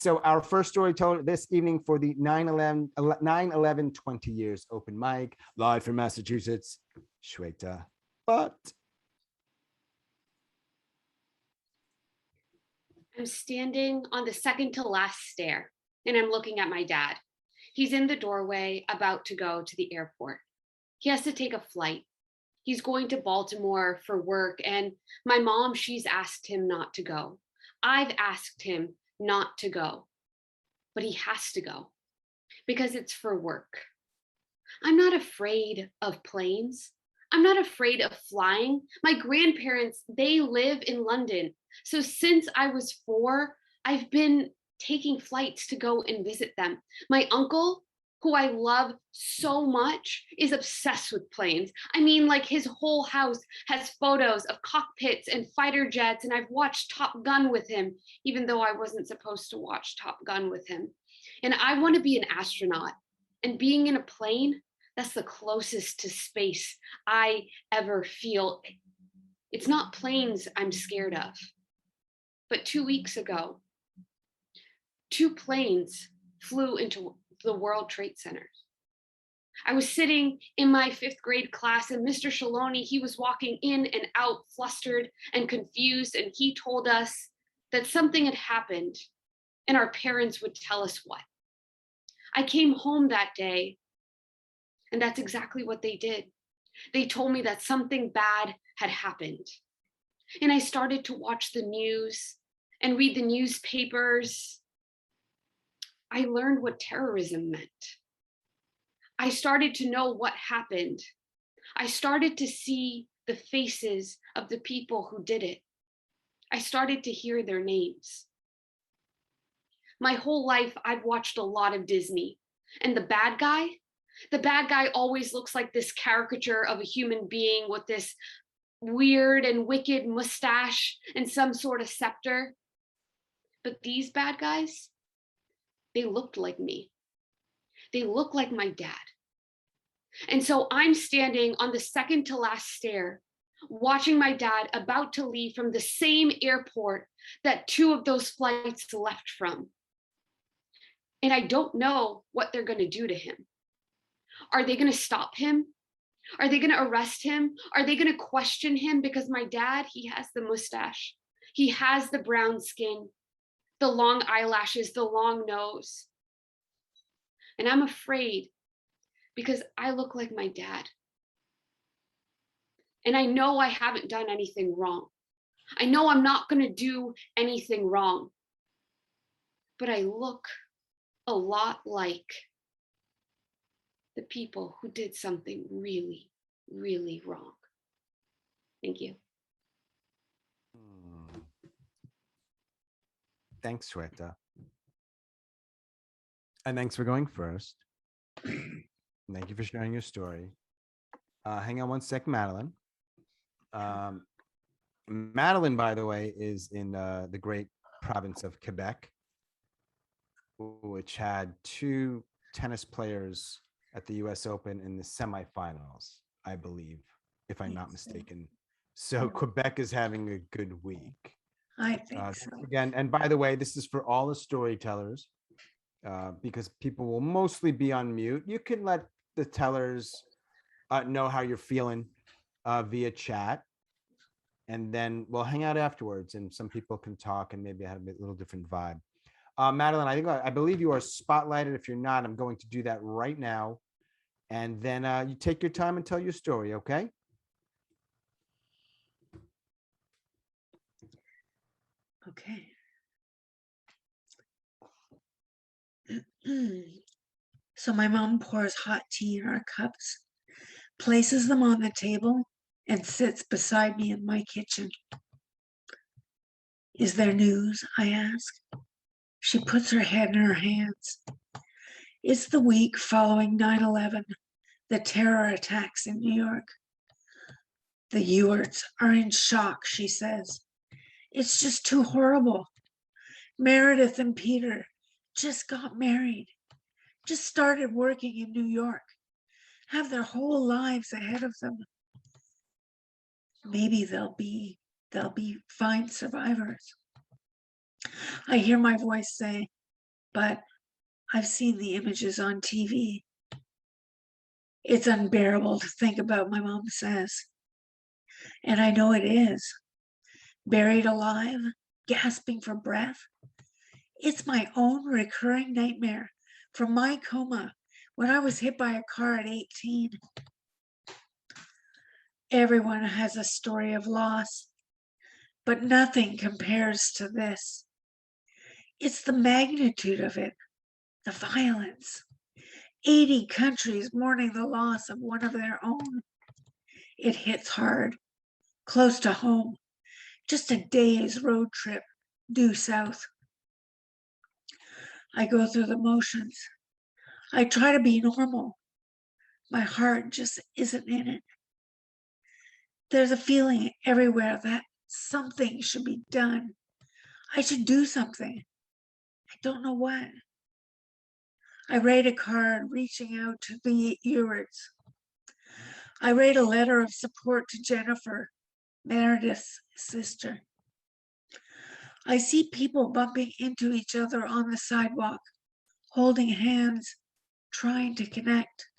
So our first storyteller this evening for the 9/11 20 years open mic, live from Massachusetts, Shweta Bhatt. I'm standing on the second to last stair, and I'm looking at my dad. He's in the doorway, about to go to the airport. He has to take a flight. He's going to Baltimore for work, and my mom, she's asked him not to go. I've asked him not to go, but he has to go because it's for work. I'm not afraid of planes. I'm not afraid of flying. My grandparents, they live in London. So since I was 4, I've been taking flights to go and visit them. My uncle, who I love so much, is obsessed with planes. I mean, like his whole house has photos of cockpits and fighter jets, and I've watched Top Gun with him, even though I wasn't supposed to watch Top Gun with him. And I want to be an astronaut, and being in a plane, that's the closest to space I ever feel. It's not planes I'm scared of. But 2 weeks ago, 2 planes flew into the World Trade Centers. I was sitting in my 5th grade class, and Mr. Shaloni, he was walking in and out, flustered and confused, and he told us that something had happened and our parents would tell us what. I came home that day, and that's exactly what they did. They told me that something bad had happened. And I started to watch the news and read the newspapers. I learned what terrorism meant. I started to know what happened. I started to see the faces of the people who did it. I started to hear their names. My whole life, I've watched a lot of Disney, and the bad guy always looks like this caricature of a human being with this weird and wicked mustache and some sort of scepter. But these bad guys, they looked like me. They look like my dad. And so I'm standing on the second to last stair, watching my dad about to leave from the same airport that 2 of those flights left from. And I don't know what they're going to do to him. Are they going to stop him? Are they going to arrest him? Are they going to question him? Because my dad, he has the mustache. He has the brown skin, the long eyelashes, the long nose. And I'm afraid because I look like my dad. And I know I haven't done anything wrong. I know I'm not going to do anything wrong. But I look a lot like the people who did something really, really wrong. Thank you. Thanks, Shweta. And thanks for going first. Thank you for sharing your story. Hang on one sec, Madeleine. Madeleine, by the way, is in the great province of Quebec, which had 2 tennis players at the US Open in the semifinals, I believe, if I'm not mistaken. So Quebec is having a good week. I think so. Again, and by the way, this is for all the storytellers, because people will mostly be on mute. You can let the tellers know how you're feeling via chat, and then we'll hang out afterwards, and some people can talk and maybe have a little different vibe. Madeleine, I believe you are spotlighted. If you're not, I'm going to do that right now. And then you take your time and tell your story, okay? Okay. So my mom pours hot tea in our cups, places them on the table, and sits beside me in my kitchen. Is there news? I ask. She puts her head in her hands. It's the week following 9/11, the terror attacks in New York. The Ewerts are in shock, she says. It's just too horrible. Meredith and Peter just got married, just started working in New York, have their whole lives ahead of them. Maybe they'll be fine survivors. I hear my voice say, but I've seen the images on TV. It's unbearable to think about, my mom says. And I know it is. Buried alive, gasping for breath. It's my own recurring nightmare from my coma when I was hit by a car at 18. Everyone has a story of loss, but nothing compares to this. It's the magnitude of it, the violence. 80 countries mourning the loss of one of their own. It hits hard, close to home, just a day's road trip due south. I go through the motions. I try to be normal. My heart just isn't in it. There's a feeling everywhere that something should be done. I should do something. I don't know what. I write a card reaching out to the Ewerts. I write a letter of support to Jennifer, Meredith's sister. I see people bumping into each other on the sidewalk, holding hands, trying to connect.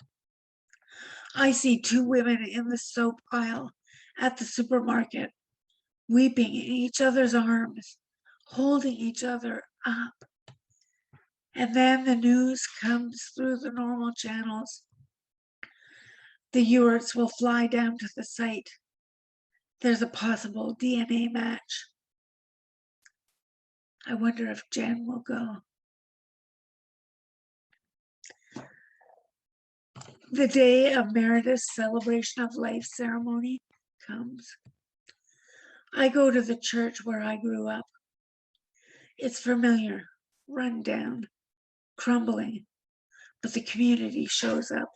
I see two women in the soap aisle at the supermarket, weeping in each other's arms, holding each other up. And then the news comes through the normal channels. The Ewerts will fly down to the site. There's a possible DNA match. I wonder if Jen will go. The day of Meredith's celebration of life ceremony comes. I go to the church where I grew up. It's familiar, run down, crumbling, but the community shows up.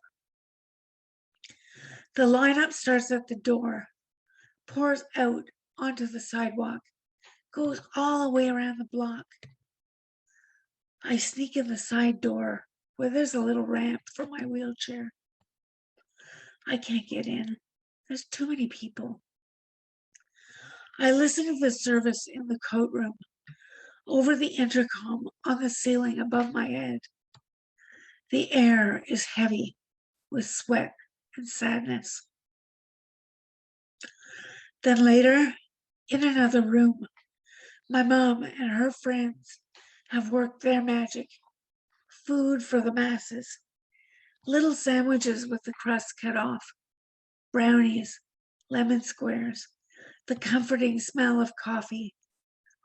The lineup starts at the door, pours out onto the sidewalk, goes all the way around the block. I sneak in the side door where there's a little ramp for my wheelchair. I can't get in. There's too many people. I listen to the service in the coat room, over the intercom on the ceiling above my head. The air is heavy with sweat and sadness. Then later, in another room, my mom and her friends have worked their magic. Food for the masses. Little sandwiches with the crust cut off. Brownies, lemon squares, the comforting smell of coffee,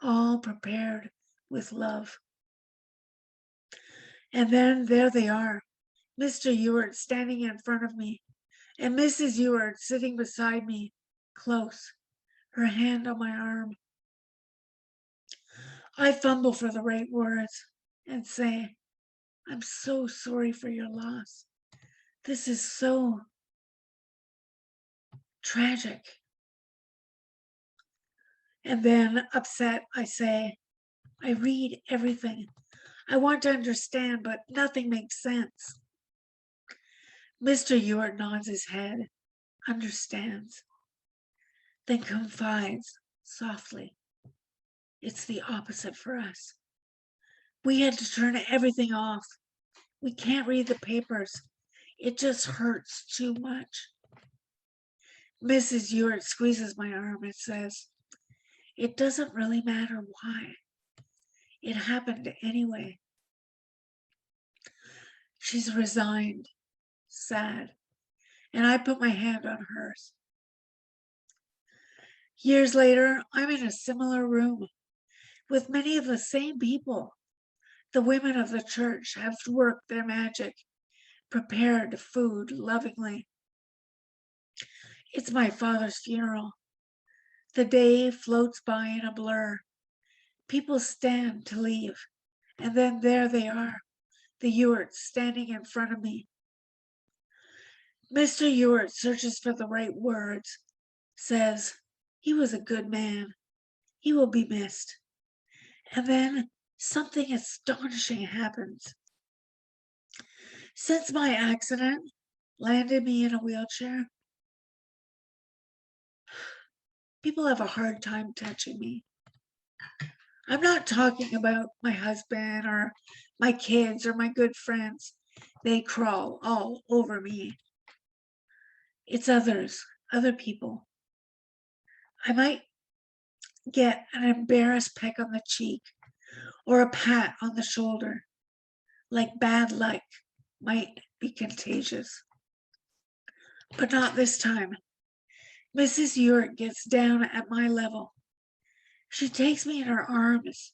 all prepared with love. And then there they are, Mr. Ewart standing in front of me, and Mrs. Ewart sitting beside me, close, her hand on my arm. I fumble for the right words and say, I'm so sorry for your loss. This is so tragic. And then, upset, I say, I read everything. I want to understand, but nothing makes sense. Mr. Ewart nods his head, understands, then confides softly. It's the opposite for us. We had to turn everything off. We can't read the papers. It just hurts too much. Mrs. Ewart squeezes my arm and says, it doesn't really matter why. It happened anyway. She's resigned, sad, and I put my hand on hers. Years later, I'm in a similar room with many of the same people. The women of the church have worked their magic, prepared food lovingly. It's my father's funeral. The day floats by in a blur. People stand to leave, and then there they are, the Ewarts standing in front of me. Mr. Ewart searches for the right words, says, he was a good man. He will be missed. And then something astonishing happens. Since my accident landed me in a wheelchair, people have a hard time touching me. I'm not talking about my husband or my kids or my good friends. They crawl all over me. It's others, other people. I might get an embarrassed peck on the cheek or a pat on the shoulder, like bad luck might be contagious. But not this time. Mrs. Ewart gets down at my level. She takes me in her arms.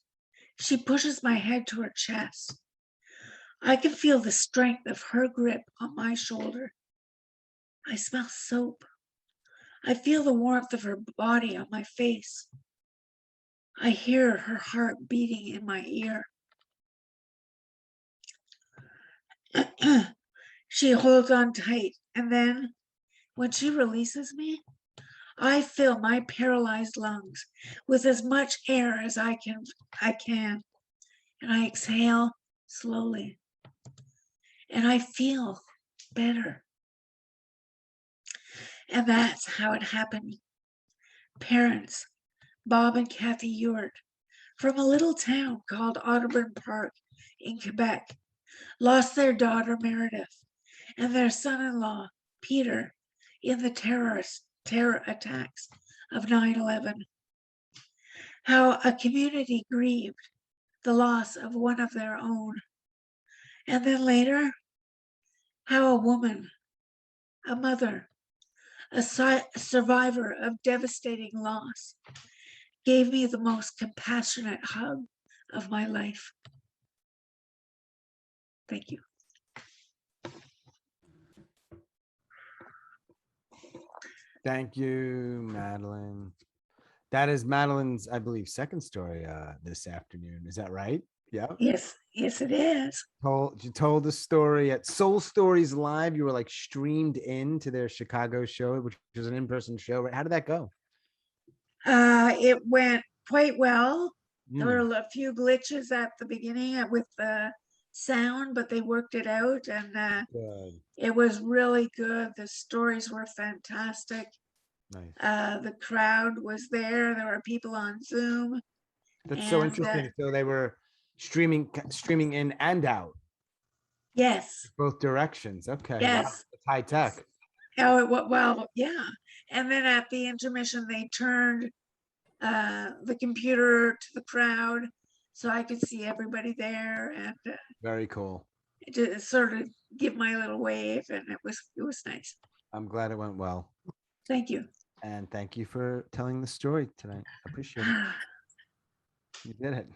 She pushes my head to her chest. I can feel the strength of her grip on my shoulder. I smell soap. I feel the warmth of her body on my face. I hear her heart beating in my ear. She holds on tight, and then when she releases me, I fill my paralyzed lungs with as much air as I can, and I exhale slowly, and I feel better. And that's how it happened. Parents, Bob and Kathy Ewart, from a little town called Audubon Park in Quebec, lost their daughter Meredith and their son-in-law Peter in the terror attacks of 9/11. How a community grieved the loss of one of their own. And then later, how a woman, a mother, a survivor of devastating loss, gave me the most compassionate hug of my life. Thank you. Thank you, Madeleine. That is Madeleine's, I believe, second story this afternoon. Is that right? Yeah. Yes, it is. You told the story at Soul Stories Live. You were like streamed in to their Chicago show, which was an in-person show. Right? How did that go? It went quite well. There Mm, were a few glitches at the beginning with the sound, but they worked it out, and good. it was really good. The stories were fantastic. Nice. The crowd was there. There were people on Zoom. That's so And interesting. So they were streaming in and out, yes, both directions. Okay. Wow. yes. It's high tech. Oh, well, yeah. And then at the intermission, they turned the computer to the crowd so I could see everybody there and Very cool. just sort of give my little wave, and it was nice. I'm glad it went well. Thank you. And thank you for telling the story tonight. I appreciate it. You did it.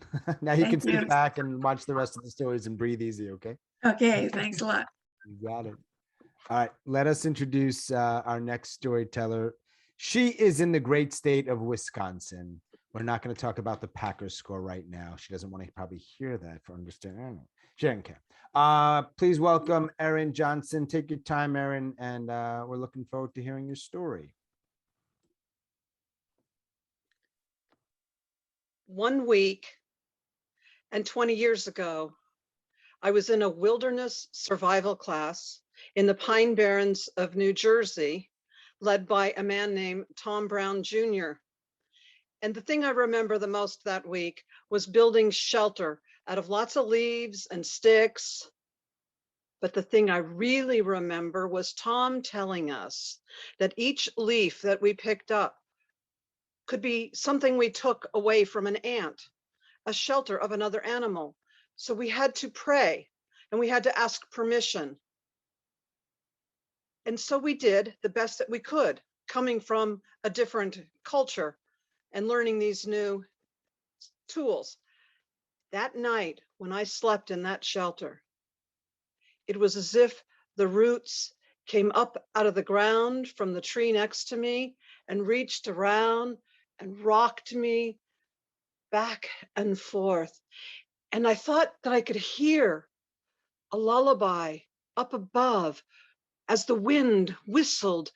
Now you can Thank you. sit back and watch the rest of the stories and breathe easy, okay? Okay, thanks a lot. You got it. All right, let us introduce our next storyteller. She is in the great state of Wisconsin. We're not going to talk about the Packers score right now. She doesn't want to probably hear that for understanding. I don't know. She doesn't care. Please welcome Erin Johnston. Take your time, Erin, and we're looking forward to hearing your story. 1 week and 20 years ago, I was in a wilderness survival class in the Pine Barrens of New Jersey, led by a man named Tom Brown Jr. And the thing I remember the most that week was building shelter out of lots of leaves and sticks. But the thing I really remember was Tom telling us that each leaf that we picked up could be something we took away from an ant, a shelter of another animal. So we had to pray and we had to ask permission. And so we did the best that we could, coming from a different culture and learning these new tools. That night, when I slept in that shelter, it was as if the roots came up out of the ground from the tree next to me and reached around and rocked me back and forth. And I thought that I could hear a lullaby up above as the wind whistled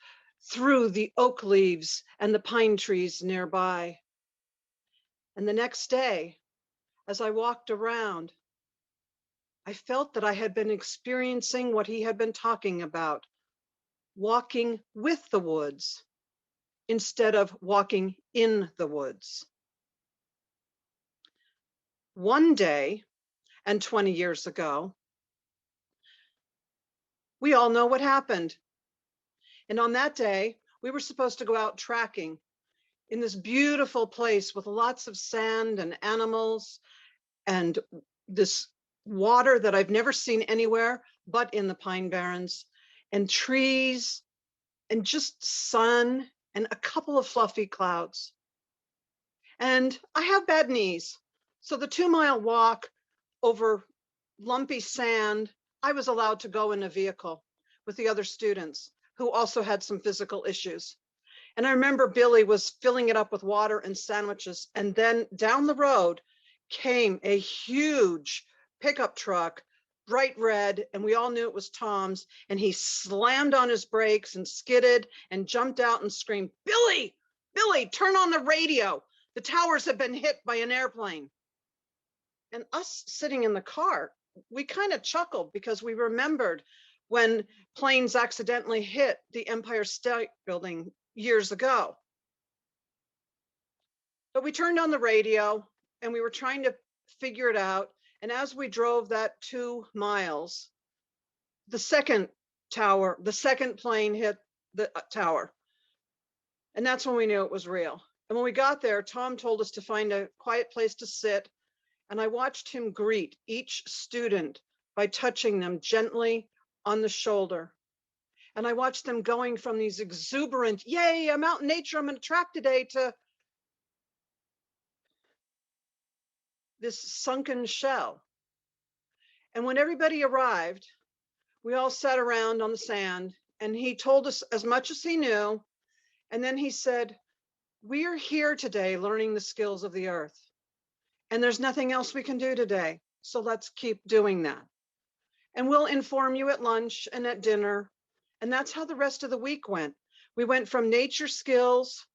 through the oak leaves and the pine trees nearby. And the next day, as I walked around, I felt that I had been experiencing what he had been talking about, walking with the woods instead of walking in the woods. one day and 20 years ago, we all know what happened. And on that day, we were supposed to go out tracking in this beautiful place with lots of sand and animals and this water that I've never seen anywhere but in the Pine Barrens, and trees and just sun and a couple of fluffy clouds. And I have bad knees. So the 2-mile walk over lumpy sand, I was allowed to go in a vehicle with the other students who also had some physical issues. And I remember Billy was filling it up with water and sandwiches. And then down the road came a huge pickup truck, bright red, and we all knew it was Tom's. And he slammed on his brakes and skidded and jumped out and screamed, "Billy, Billy, turn on the radio. The towers have been hit by an airplane." And us sitting in the car, we kind of chuckled because we remembered when planes accidentally hit the Empire State Building years ago. But we turned on the radio and we were trying to figure it out. And as we drove that 2 miles, the second plane hit the tower. And that's when we knew it was real. And when we got there, Tom told us to find a quiet place to sit. And I watched him greet each student by touching them gently on the shoulder. And I watched them going from these exuberant, "Yay, I'm out in nature, I'm in a track today," to this sunken shell. And when everybody arrived, we all sat around on the sand and he told us as much as he knew. And then he said, "We're here today learning the skills of the earth. And there's nothing else we can do today. So let's keep doing that. And we'll inform you at lunch and at dinner." And that's how the rest of the week went. We went from nature skills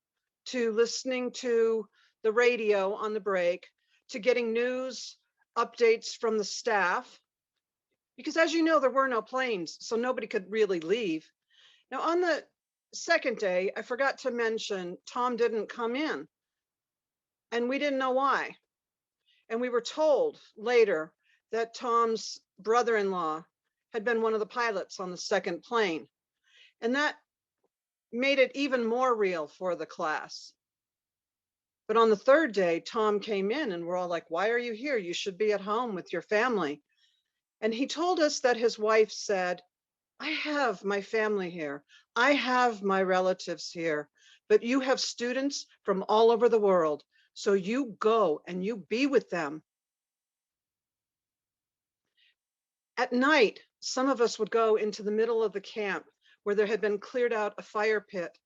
to listening to the radio on the break, to getting news updates from the staff. Because as you know, there were no planes, so nobody could really leave. Now on the second day, I forgot to mention, Tom didn't come in. And we didn't know why. And we were told later that Tom's brother-in-law had been one of the pilots on the second plane. And that made it even more real for the class. But on the third day, Tom came in and we're all like, "Why are you here? You should be at home with your family." And he told us that his wife said, "I have my family here. I have my relatives here, but you have students from all over the world. So you go and you be with them." At night, some of us would go into the middle of the camp where there had been cleared out a fire pit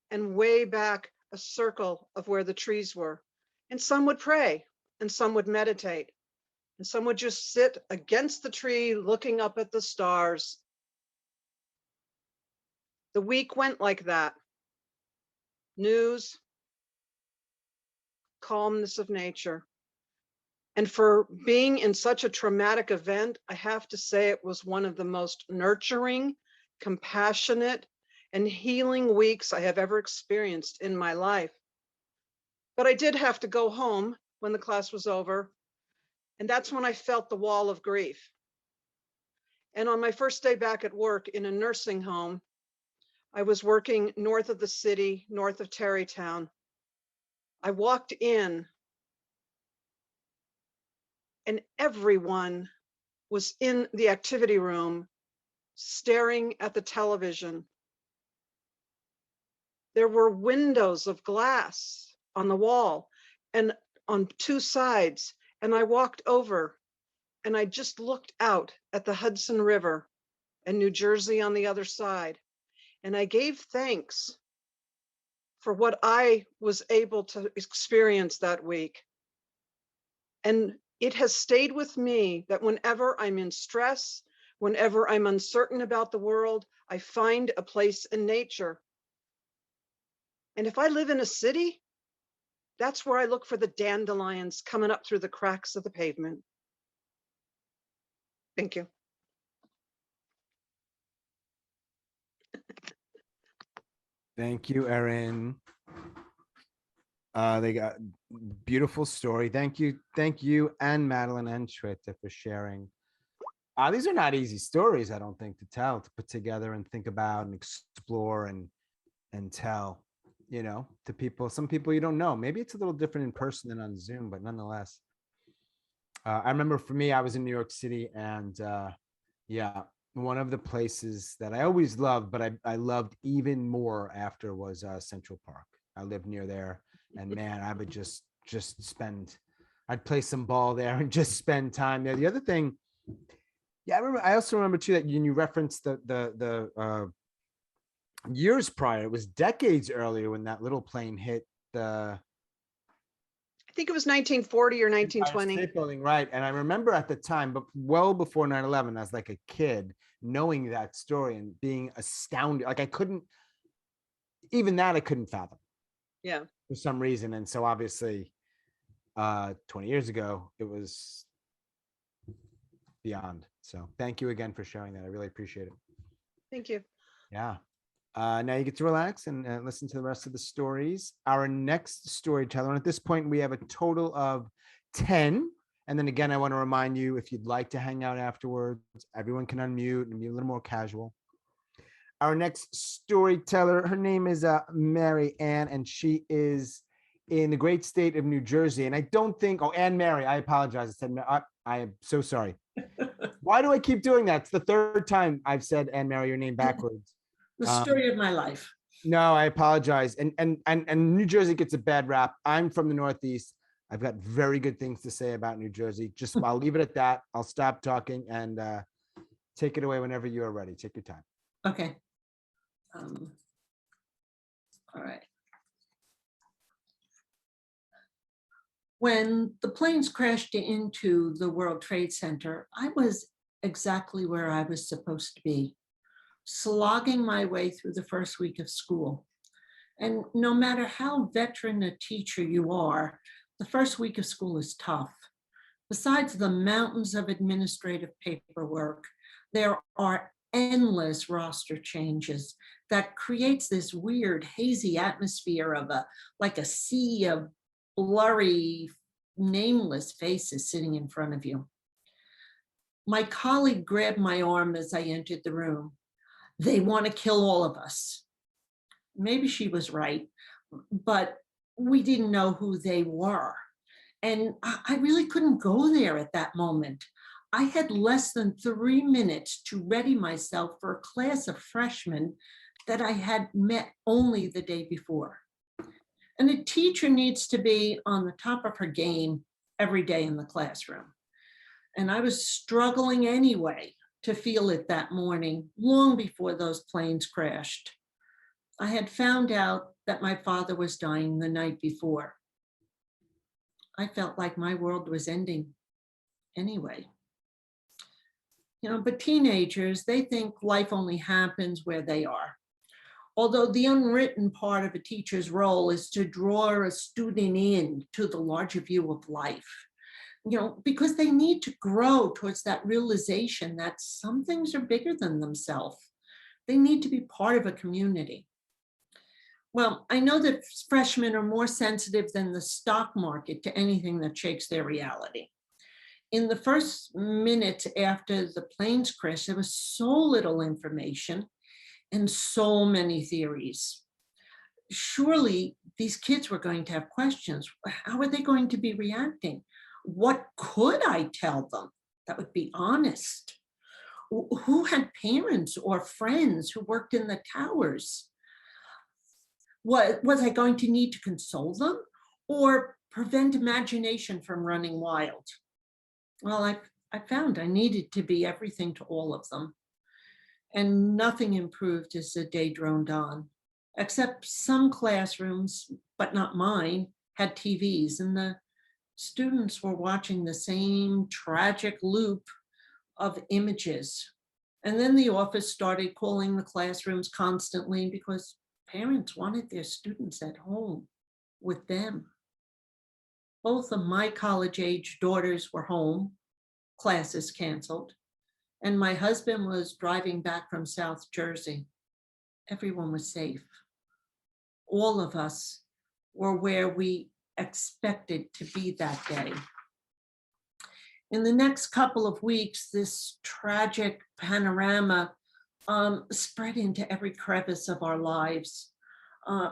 and way back a circle of where the trees were. And some would pray and some would meditate and some would just sit against the tree looking up at the stars. The week went like that. News, calmness of nature. And for being in such a traumatic event, I have to say it was one of the most nurturing, compassionate, and healing weeks I have ever experienced in my life. But I did have to go home when the class was over. And that's when I felt the wall of grief. And on my first day back at work in a nursing home, I was working north of the city, north of Tarrytown. I walked in and everyone was in the activity room staring at the television. There were windows of glass on the wall and on 2 sides. And I walked over and I just looked out at the Hudson River and New Jersey on the other side. And I gave thanks for what I was able to experience that week. And it has stayed with me that whenever I'm in stress, whenever I'm uncertain about the world, I find a place in nature. And if I live in a city, that's where I look for the dandelions coming up through the cracks of the pavement. Thank you. Thank you, Erin. They got beautiful story. Thank you, and Madeleine and Shweta for sharing. These are not easy stories, I don't think, to tell, to put together and think about and explore and tell, to people. Some people you don't know. Maybe it's a little different in person than on Zoom, but nonetheless. I remember for me, I was in New York City, and yeah, one of the places that I always loved, but I loved even more after was Central Park. I lived near there, and man, I would just spend. I'd play some ball there and just spend time there. The other thing, yeah, I also remember too that you referenced the years prior. It was decades earlier when that little plane hit the I think it was 1940 or Empire 1920. State Building, right? And I remember at the time, but well before 9/11, as like a kid, knowing that story and being astounded. Like I couldn't, even that I couldn't fathom Yeah. for some reason. And so obviously, 20 years ago, it was beyond. So thank you again for sharing that. I really appreciate it. Thank you. Yeah. Now you get to relax and listen to the rest of the stories. Our next storyteller, and at this point, we have a total of 10. And then again, I want to remind you, if you'd like to hang out afterwards, everyone can unmute and be a little more casual. Our next storyteller, her name is Mary Ann, and she is in the great state of New Jersey. And I don't think, Ann Mary, I apologize. I said, I am so sorry. Why do I keep doing that? It's the third time I've said, Ann Mary, your name backwards. The story of my life. No, I apologize. And New Jersey gets a bad rap. I'm from the Northeast. I've got very good things to say about New Jersey. Just I'll leave it at that. I'll stop talking and take it away whenever you are ready. Take your time. Okay. All right. When the planes crashed into the World Trade Center, I was exactly where I was supposed to be, slogging my way through the first week of school. And no matter how veteran a teacher you are, the first week of school is tough. Besides the mountains of administrative paperwork, there are endless roster changes that creates this weird hazy atmosphere of like a sea of blurry, nameless faces sitting in front of you. My colleague grabbed my arm as I entered the room. They want to kill all of us. Maybe she was right, but we didn't know who they were. And I really couldn't go there at that moment. I had less than 3 minutes to ready myself for a class of freshmen that I had met only the day before. And a teacher needs to be on the top of her game every day in the classroom. And I was struggling anyway to feel it that morning, long before those planes crashed. I had found out that my father was dying the night before. I felt like my world was ending anyway. But teenagers, they think life only happens where they are. Although the unwritten part of a teacher's role is to draw a student in to the larger view of life, because they need to grow towards that realization that some things are bigger than themselves. They need to be part of a community. Well, I know that freshmen are more sensitive than the stock market to anything that shakes their reality. In the first minute after the planes crashed, there was so little information and so many theories. Surely these kids were going to have questions. How are they going to be reacting? What could I tell them that would be honest? Who had parents or friends who worked in the towers? Was I going to need to console them or prevent imagination from running wild? Well, I found I needed to be everything to all of them. And nothing improved as the day droned on, except some classrooms, but not mine, had TVs, and the students were watching the same tragic loop of images. And then the office started calling the classrooms constantly because parents wanted their students at home with them. Both of my college-age daughters were home, classes canceled, and my husband was driving back from South Jersey. Everyone was safe. All of us were where we expected to be that day. In the next couple of weeks, this tragic panorama spread into every crevice of our lives.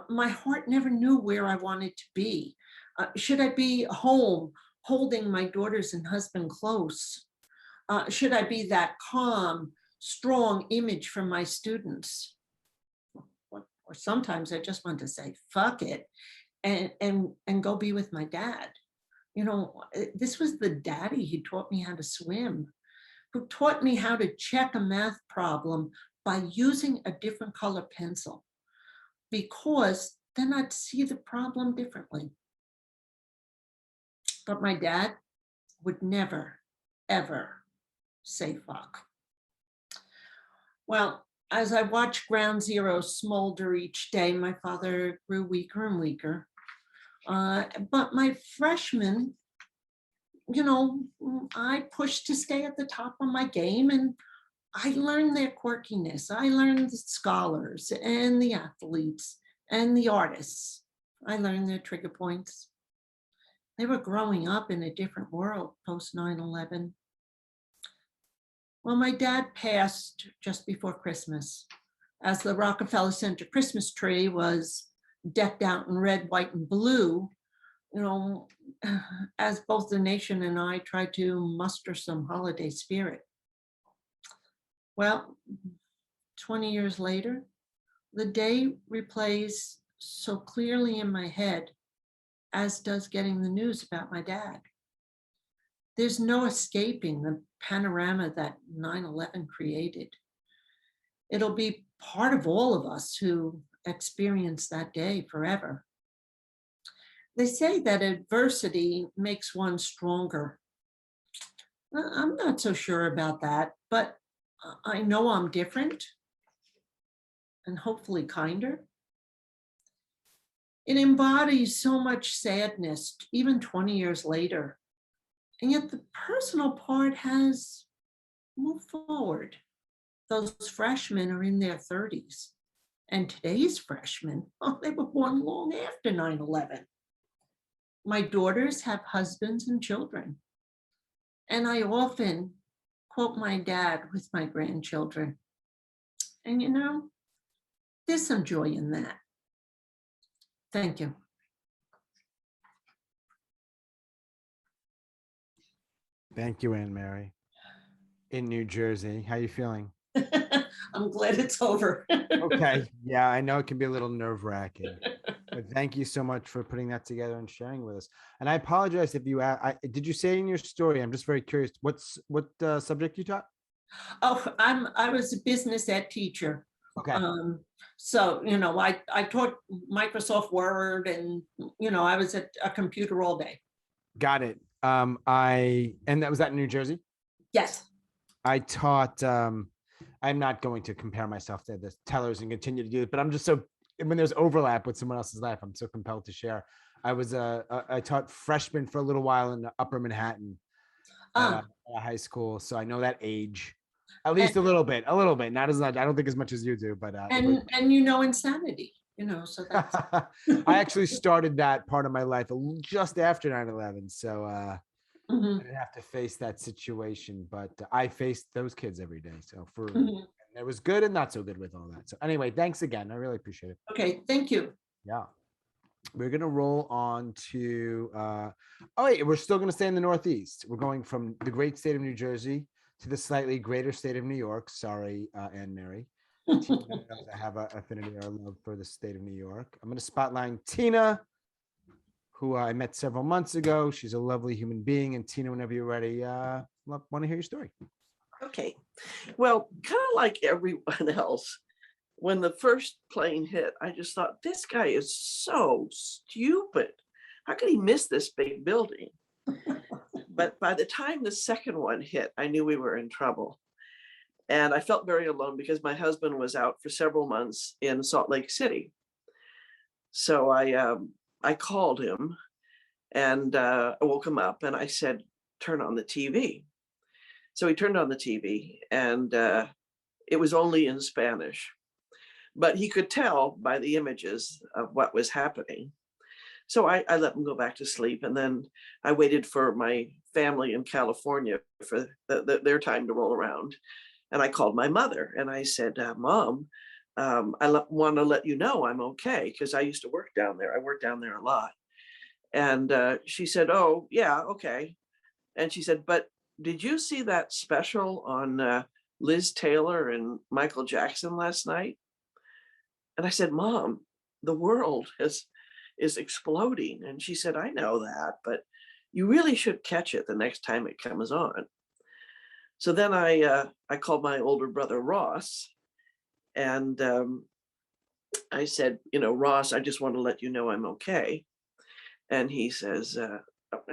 My heart never knew where I wanted to be. Should I be home, holding my daughters and husband close? Should I be that calm, strong image for my students? Or sometimes I just want to say, fuck it, and go be with my dad. You know, this was the daddy who taught me how to swim, who taught me how to check a math problem by using a different color pencil, because then I'd see the problem differently. But my dad would never, ever say fuck. Well, as I watched Ground Zero smolder each day, my father grew weaker and weaker. But my freshmen, you know, I pushed to stay at the top of my game, and I learned their quirkiness. I learned the scholars and the athletes and the artists. I learned their trigger points. They were growing up in a different world post 9/11. Well, my dad passed just before Christmas, as the Rockefeller Center Christmas tree was decked out in red, white, and blue, you know, as both the nation and I tried to muster some holiday spirit. Well, 20 years later, the day replays so clearly in my head, as does getting the news about my dad. There's no escaping the panorama that 9/11 created. It'll be part of all of us who experience that day forever. They say that adversity makes one stronger. I'm not so sure about that, but I know I'm different and hopefully kinder. It embodies so much sadness, even 20 years later. And yet the personal part has moved forward. Those freshmen are in their 30s. And today's freshmen, oh, they were born long after 9/11. My daughters have husbands and children. And I often quote my dad with my grandchildren. And you know, there's some joy in that. Thank you. Thank you, Anne Mary. In New Jersey, how you feeling? I'm glad it's over. Okay. Yeah, I know it can be a little nerve-wracking, but thank you so much for putting that together and sharing with us. And I apologize if you did you say in your story? I'm just very curious. What subject you taught? Oh, I was a business ed teacher. Okay. So, you know, I taught Microsoft Word, and, you know, I was at a computer all day. Got it. And that was in New Jersey? Yes. I taught, I'm not going to compare myself to the tellers and continue to do it, but I'm just so, when there's overlap with someone else's life, I'm so compelled to share. I taught freshmen for a little while in Upper Manhattan at a high school. So I know that age, at least a little bit, not as much. I don't think as much as you do, but. And you know, insanity, you know, so that's. I actually started that part of my life just after 9/11. So I didn't have to face that situation, but I faced those kids every day. So there was good and not so good with all that. So anyway, thanks again. I really appreciate it. Okay, thank you. Yeah. We're going to roll on to, oh wait, we're still going to stay in the Northeast. We're going from the great state of New Jersey to the slightly greater state of New York. Sorry, Anne Mary. Tina knows I have an affinity or love for the state of New York. I'm going to spotlight Tina, who I met several months ago. She's a lovely human being. And Tina, whenever you're ready, want to hear your story. Okay. Well, kind of like everyone else, when the first plane hit, I just thought, this guy is so stupid. How could he miss this big building? But by the time the second one hit, I knew we were in trouble. And I felt very alone because my husband was out for several months in Salt Lake City. So I called him and I woke him up and I said, turn on the TV. So he turned on the TV and it was only in Spanish, but he could tell by the images of what was happening. So I let them go back to sleep. And then I waited for my family in California for their time to roll around. And I called my mother and I said, Mom, want to let you know I'm okay, because I used to work down there. I worked down there a lot. And she said, oh, yeah, okay. And she said, but did you see that special on Liz Taylor and Michael Jackson last night? And I said, Mom, the world is exploding. And she said, I know that, but you really should catch it the next time it comes on. So then I called my older brother, Ross, and I said, Ross, I just want to let you know I'm okay. And he says,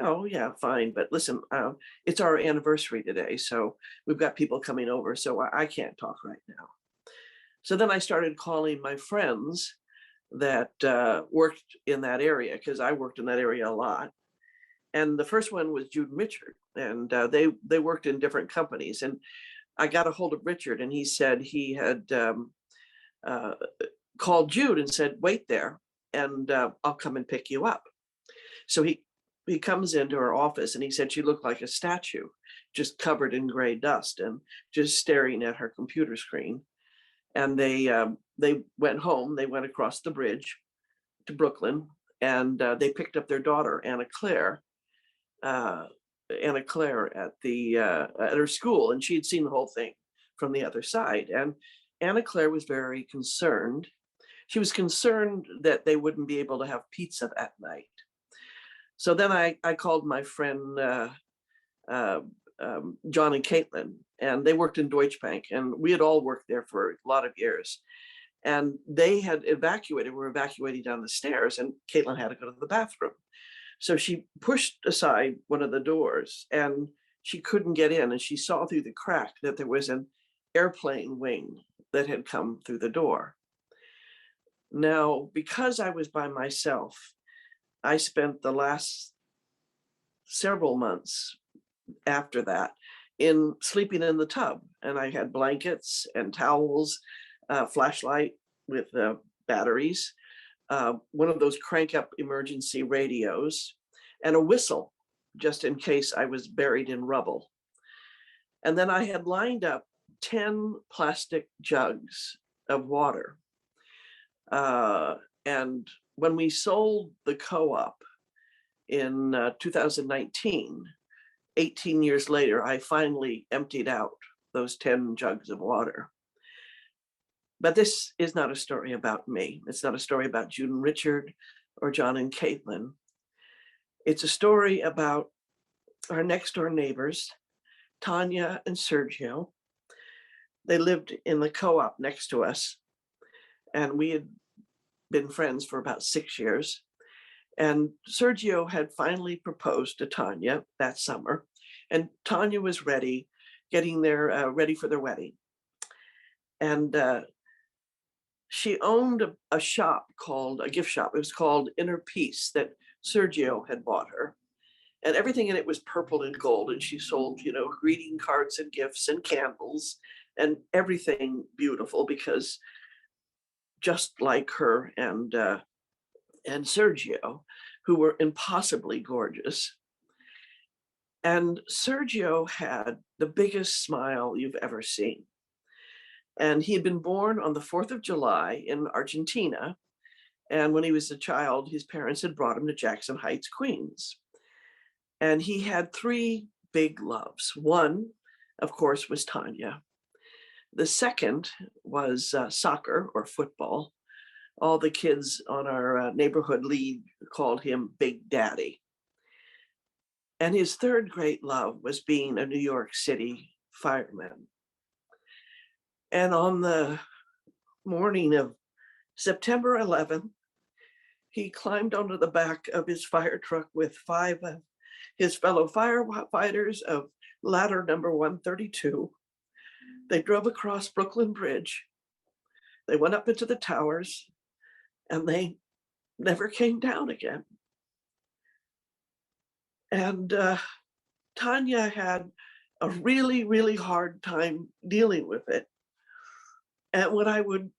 oh, yeah, fine. But listen, it's our anniversary today. So we've got people coming over. So I can't talk right now. So then I started calling my friends that worked in that area, because I worked in that area a lot. And the first one was Jude and Richard. And they worked in different companies. And I got a hold of Richard, and he said he had called Jude and said, wait there, and I'll come and pick you up. So he comes into her office, and he said she looked like a statue, just covered in gray dust and just staring at her computer screen. And they went home. They went across the bridge to Brooklyn, and they picked up their daughter, Anna Claire at her school, and she had seen the whole thing from the other side. And Anna Claire was very concerned. She was concerned that they wouldn't be able to have pizza that night. So then I called my friend John and Caitlin, and they worked in Deutsche Bank, and we had all worked there for a lot of years. And they had were evacuating down the stairs, and Caitlin had to go to the bathroom. So she pushed aside one of the doors, and she couldn't get in, and she saw through the crack that there was an airplane wing that had come through the door. Now, because I was by myself, I spent the last several months after that in sleeping in the tub, and I had blankets and towels, flashlight with batteries, one of those crank up emergency radios, and a whistle just in case I was buried in rubble. And then I had lined up 10 plastic jugs of water. And when we sold the co-op in 2019, 18 years later, I finally emptied out those 10 jugs of water. But this is not a story about me. It's not a story about Jude and Richard or John and Caitlin. It's a story about our next door neighbors, Tanya and Sergio. They lived in the co-op next to us, and we had been friends for about 6 years. And Sergio had finally proposed to Tanya that summer, and Tanya was ready, getting there, ready for their wedding. And she owned a shop called, a gift shop. It was called Inner Peace that Sergio had bought her. And everything in it was purple and gold. And she sold, greeting cards and gifts and candles and everything beautiful, because just like her and Sergio, who were impossibly gorgeous. And Sergio had the biggest smile you've ever seen. And he had been born on the 4th of July in Argentina. And when he was a child, his parents had brought him to Jackson Heights, Queens. And he had 3 big loves. One, of course, was Tanya. The second was soccer or football. All the kids on our neighborhood league called him Big Daddy. And his third great love was being a New York City fireman. And on the morning of September 11th, he climbed onto the back of his fire truck with 5 of his fellow firefighters of ladder number 132. They drove across Brooklyn Bridge. They went up into the towers, and they never came down again. And Tanya had a really, really hard time dealing with it. And when I would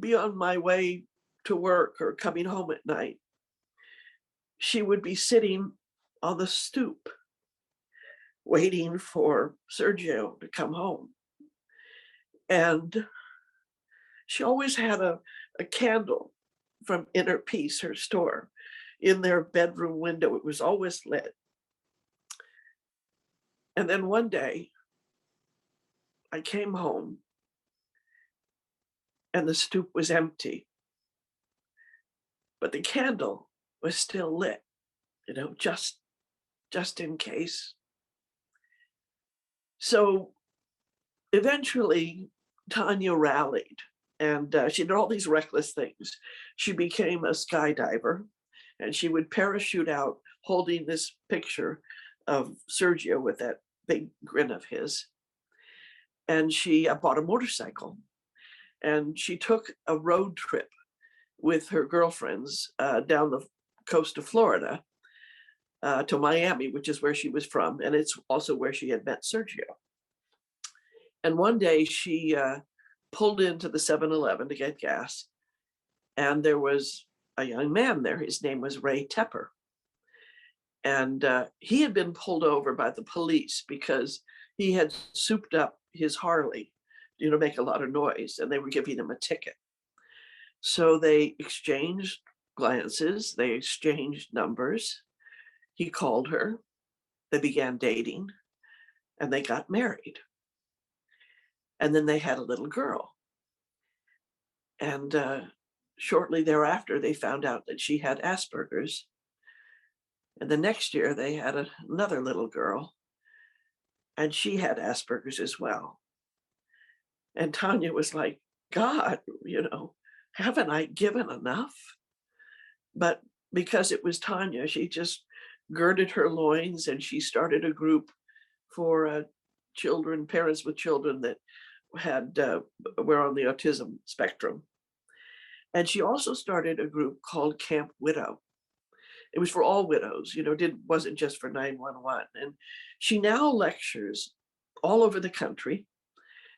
be on my way to work or coming home at night, she would be sitting on the stoop waiting for Sergio to come home. And she always had a candle from Inner Peace, her store, in their bedroom window. It was always lit. And then one day, I came home and the stoop was empty, but the candle was still lit, just in case. So eventually, Tanya rallied, and she did all these reckless things. She became a skydiver, and she would parachute out holding this picture of Sergio with that big grin of his. And she bought a motorcycle, and she took a road trip with her girlfriends down the coast of Florida to Miami, which is where she was from, and it's also where she had met Sergio. And one day she pulled into the 7-Eleven to get gas, and there was a young man there. His name was Ray Tepper. And he had been pulled over by the police because he had souped up his Harley, make a lot of noise, and they were giving him a ticket. So they exchanged glances, they exchanged numbers. He called her, they began dating, and they got married. And then they had a little girl. And shortly thereafter, they found out that she had Asperger's. And the next year, they had another little girl, and she had Asperger's as well. And Tanya was like, God, haven't I given enough? But because it was Tanya, she just girded her loins, and she started a group for parents with children that were on the autism spectrum. And she also started a group called Camp Widow. It was for all widows, wasn't just for 911. And she now lectures all over the country.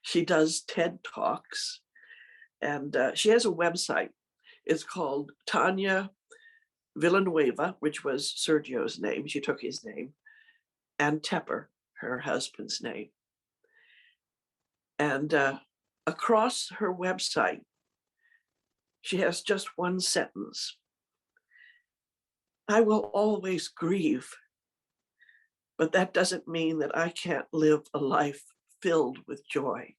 She does TED Talks, and she has a website. It's called Tanya Villanueva, which was Sergio's name. She took his name, and Tepper, her husband's name. And across her website, she has just one sentence. I will always grieve, but that doesn't mean that I can't live a life filled with joy.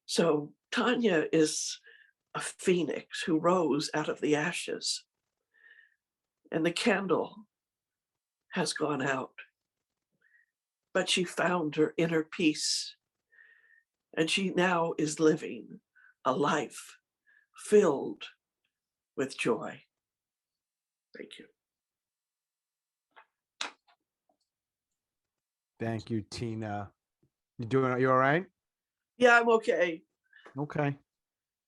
So Tanya is a phoenix who rose out of the ashes, and the candle has gone out, but she found her inner peace, and she now is living a life filled with joy. Thank you. Thank you, Tina. You all right? Yeah, I'm okay. Okay.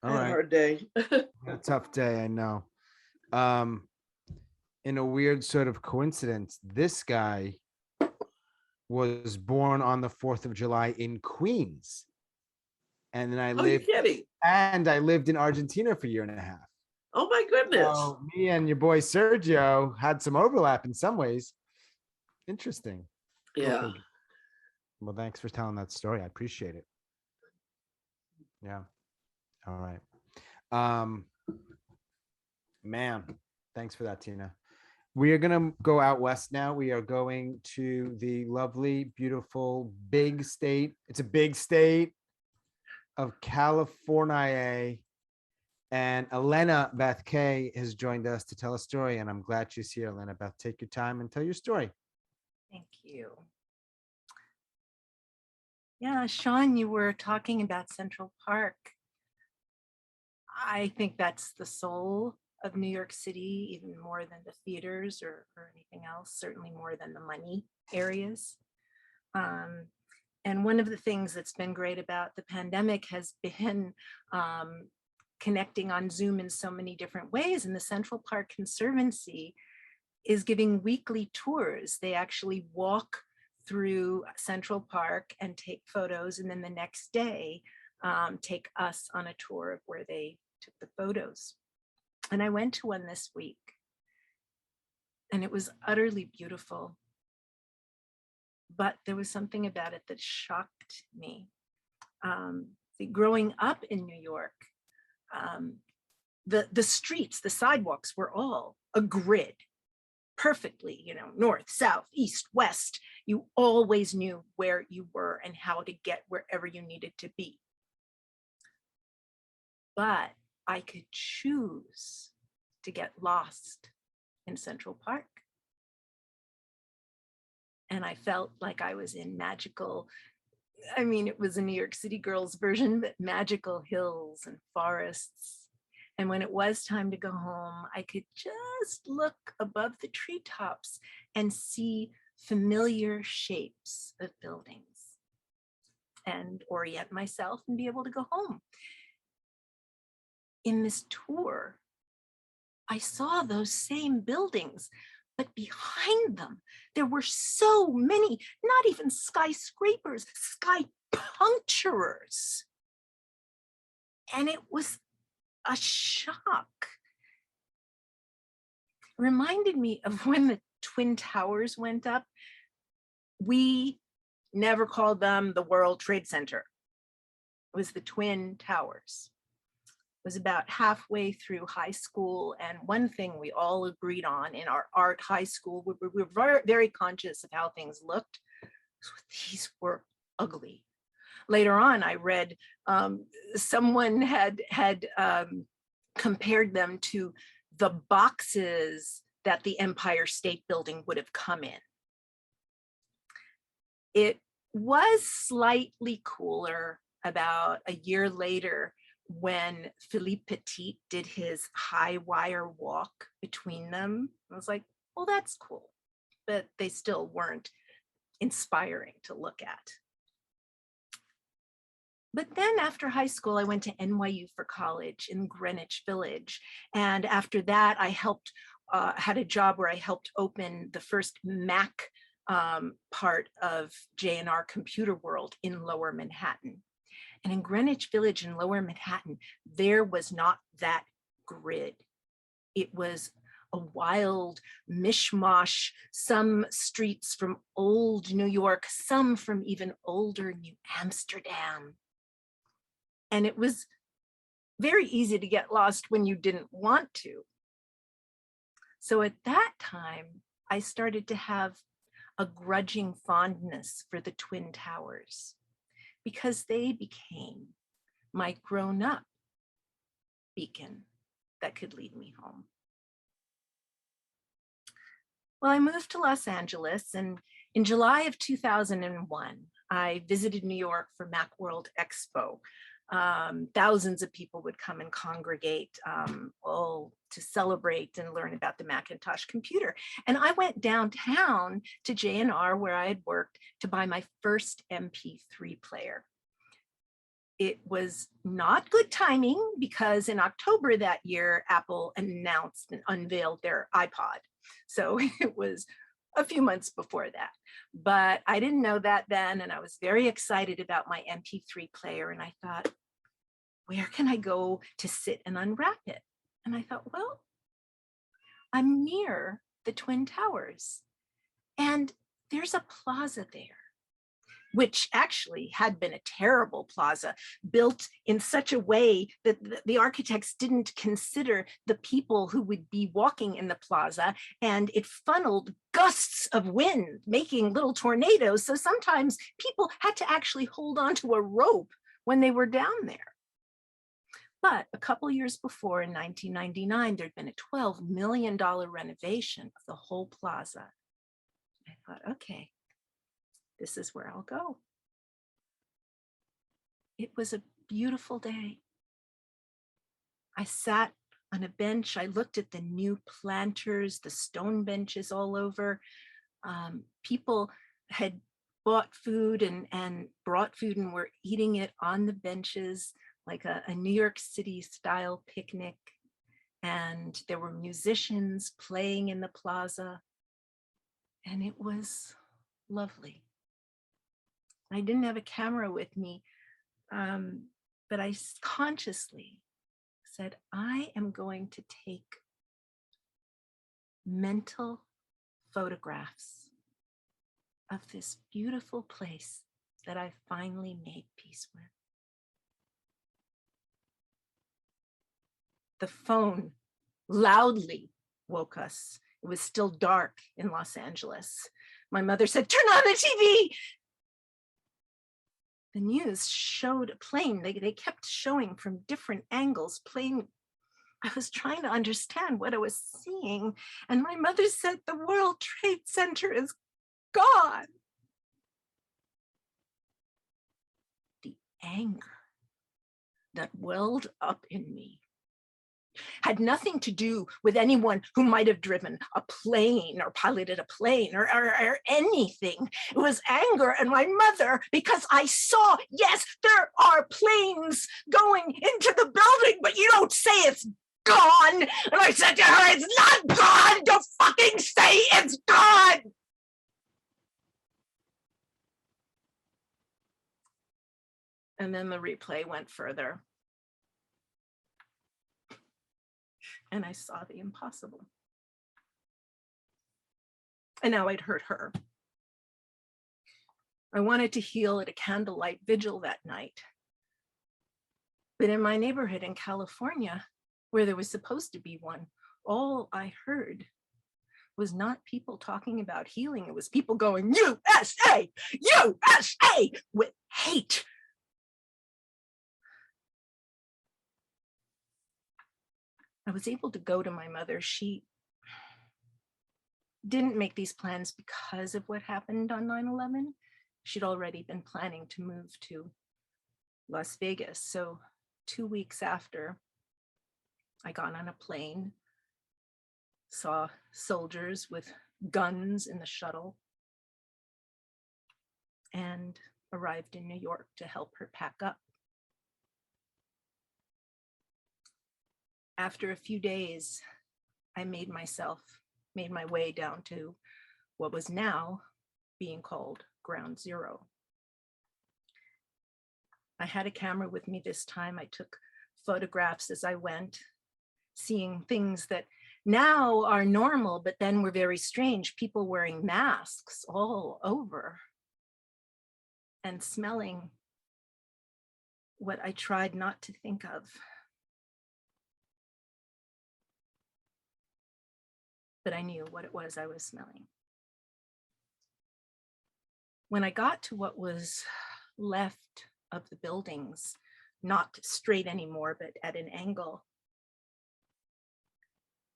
I All had a right. hard day. A tough day, I know. In a weird sort of coincidence, this guy was born on the 4th of July in Queens. And then I lived in Argentina for a year and a half. Oh my goodness. So me and your boy Sergio had some overlap in some ways. Interesting. Yeah. Okay. Well, thanks for telling that story. I appreciate it. Yeah. All right. Man, thanks for that, Tina. We are going to go out west now. We are going to the lovely, beautiful, big state. It's a big state of California. And Elena-Beth Kaye has joined us to tell a story. And I'm glad she's here. Elena-Beth, take your time and tell your story. Thank you. Yeah, Sean, you were talking about Central Park. I think that's the soul of New York City, even more than the theaters or anything else, certainly more than the money areas. And one of the things that's been great about the pandemic has been connecting on Zoom in so many different ways. And the Central Park Conservancy is giving weekly tours. They actually walk through Central Park and take photos, and then the next day take us on a tour of where they took the photos. And I went to one this week, and it was utterly beautiful. But there was something about it that shocked me. Growing up in New York, the streets, the sidewalks were all a grid, perfectly, north, south, east, west. You always knew where you were and how to get wherever you needed to be. But I could choose to get lost in Central Park. And I felt like I was in magical, it was a New York City Girls version, but magical hills and forests. And when it was time to go home, I could just look above the treetops and see familiar shapes of buildings and orient myself and be able to go home. In this tour, I saw those same buildings, but behind them, there were so many, not even skyscrapers, sky puncturers. And it was a shock. It reminded me of when the Twin Towers went up. We never called them the World Trade Center. It was the Twin Towers. Was about halfway through high school, and one thing we all agreed on in our art high school, we were very, very conscious of how things looked. So these were ugly. Later on, I read someone had compared them to the boxes that the Empire State Building would have come in. It was slightly cooler about a year later, when Philippe Petey did his high wire walk between them. I was like, well, that's cool, but they still weren't inspiring to look at. But then after high school, I went to NYU for college in Greenwich Village. And after that, I had a job where I helped open the first Mac part of J&R Computer World in Lower Manhattan. And in Greenwich Village in Lower Manhattan, there was not that grid. It was a wild mishmash, some streets from old New York, some from even older New Amsterdam. And it was very easy to get lost when you didn't want to. So at that time, I started to have a grudging fondness for the Twin Towers, because they became my grown-up beacon that could lead me home. Well, I moved to Los Angeles, and in July of 2001, I visited New York for Macworld Expo. Thousands of people would come and congregate all to celebrate and learn about the Macintosh computer. And I went downtown to J&R, where I had worked, to buy my first MP3 player. It was not good timing, because in October that year, Apple announced and unveiled their iPod. So it was a few months before that. But I didn't know that then, and I was very excited about my MP3 player. And I thought, where can I go to sit and unwrap it? And I thought, well, I'm near the Twin Towers, and there's a plaza there, which actually had been a terrible plaza, built in such a way that the architects didn't consider the people who would be walking in the plaza, and it funneled gusts of wind, making little tornadoes. So sometimes people had to actually hold onto a rope when they were down there. But a couple years before, in 1999, there'd been a $12 million renovation of the whole plaza. I thought, okay, this is where I'll go. It was a beautiful day. I sat on a bench. I looked at the new planters, the stone benches all over. People had bought food and brought food and were eating it on the benches, like a New York City style picnic. And there were musicians playing in the plaza. And it was lovely. I didn't have a camera with me, but I consciously said, I am going to take mental photographs of this beautiful place that I finally made peace with. The phone loudly woke us. It was still dark in Los Angeles. My mother said, turn on the TV. The news showed a plane. They kept showing from different angles, plane. I was trying to understand what I was seeing. And my mother said, the World Trade Center is gone. The anger that welled up in me had nothing to do with anyone who might have driven a plane or piloted a plane or anything. It was anger at my mother because I saw, yes, there are planes going into the building, but you don't say it's gone. And I said to her, it's not gone. Don't fucking say it's gone. And then the replay went further. And I saw the impossible. And now I'd hurt her. I wanted to heal at a candlelight vigil that night. But in my neighborhood in California, where there was supposed to be one, all I heard was not people talking about healing. It was people going, USA, USA, with hate. I was able to go to my mother. She didn't make these plans because of what happened on 9/11. She'd already been planning to move to Las Vegas. So 2 weeks after, I got on a plane, saw soldiers with guns in the shuttle, and arrived in New York to help her pack up. After a few days, I made my way down to what was now being called Ground Zero. I had a camera with me this time. I took photographs as I went, seeing things that now are normal, but then were very strange. People wearing masks all over and smelling what I tried not to think of. But I knew what it was I was smelling. When I got to what was left of the buildings, not straight anymore, but at an angle,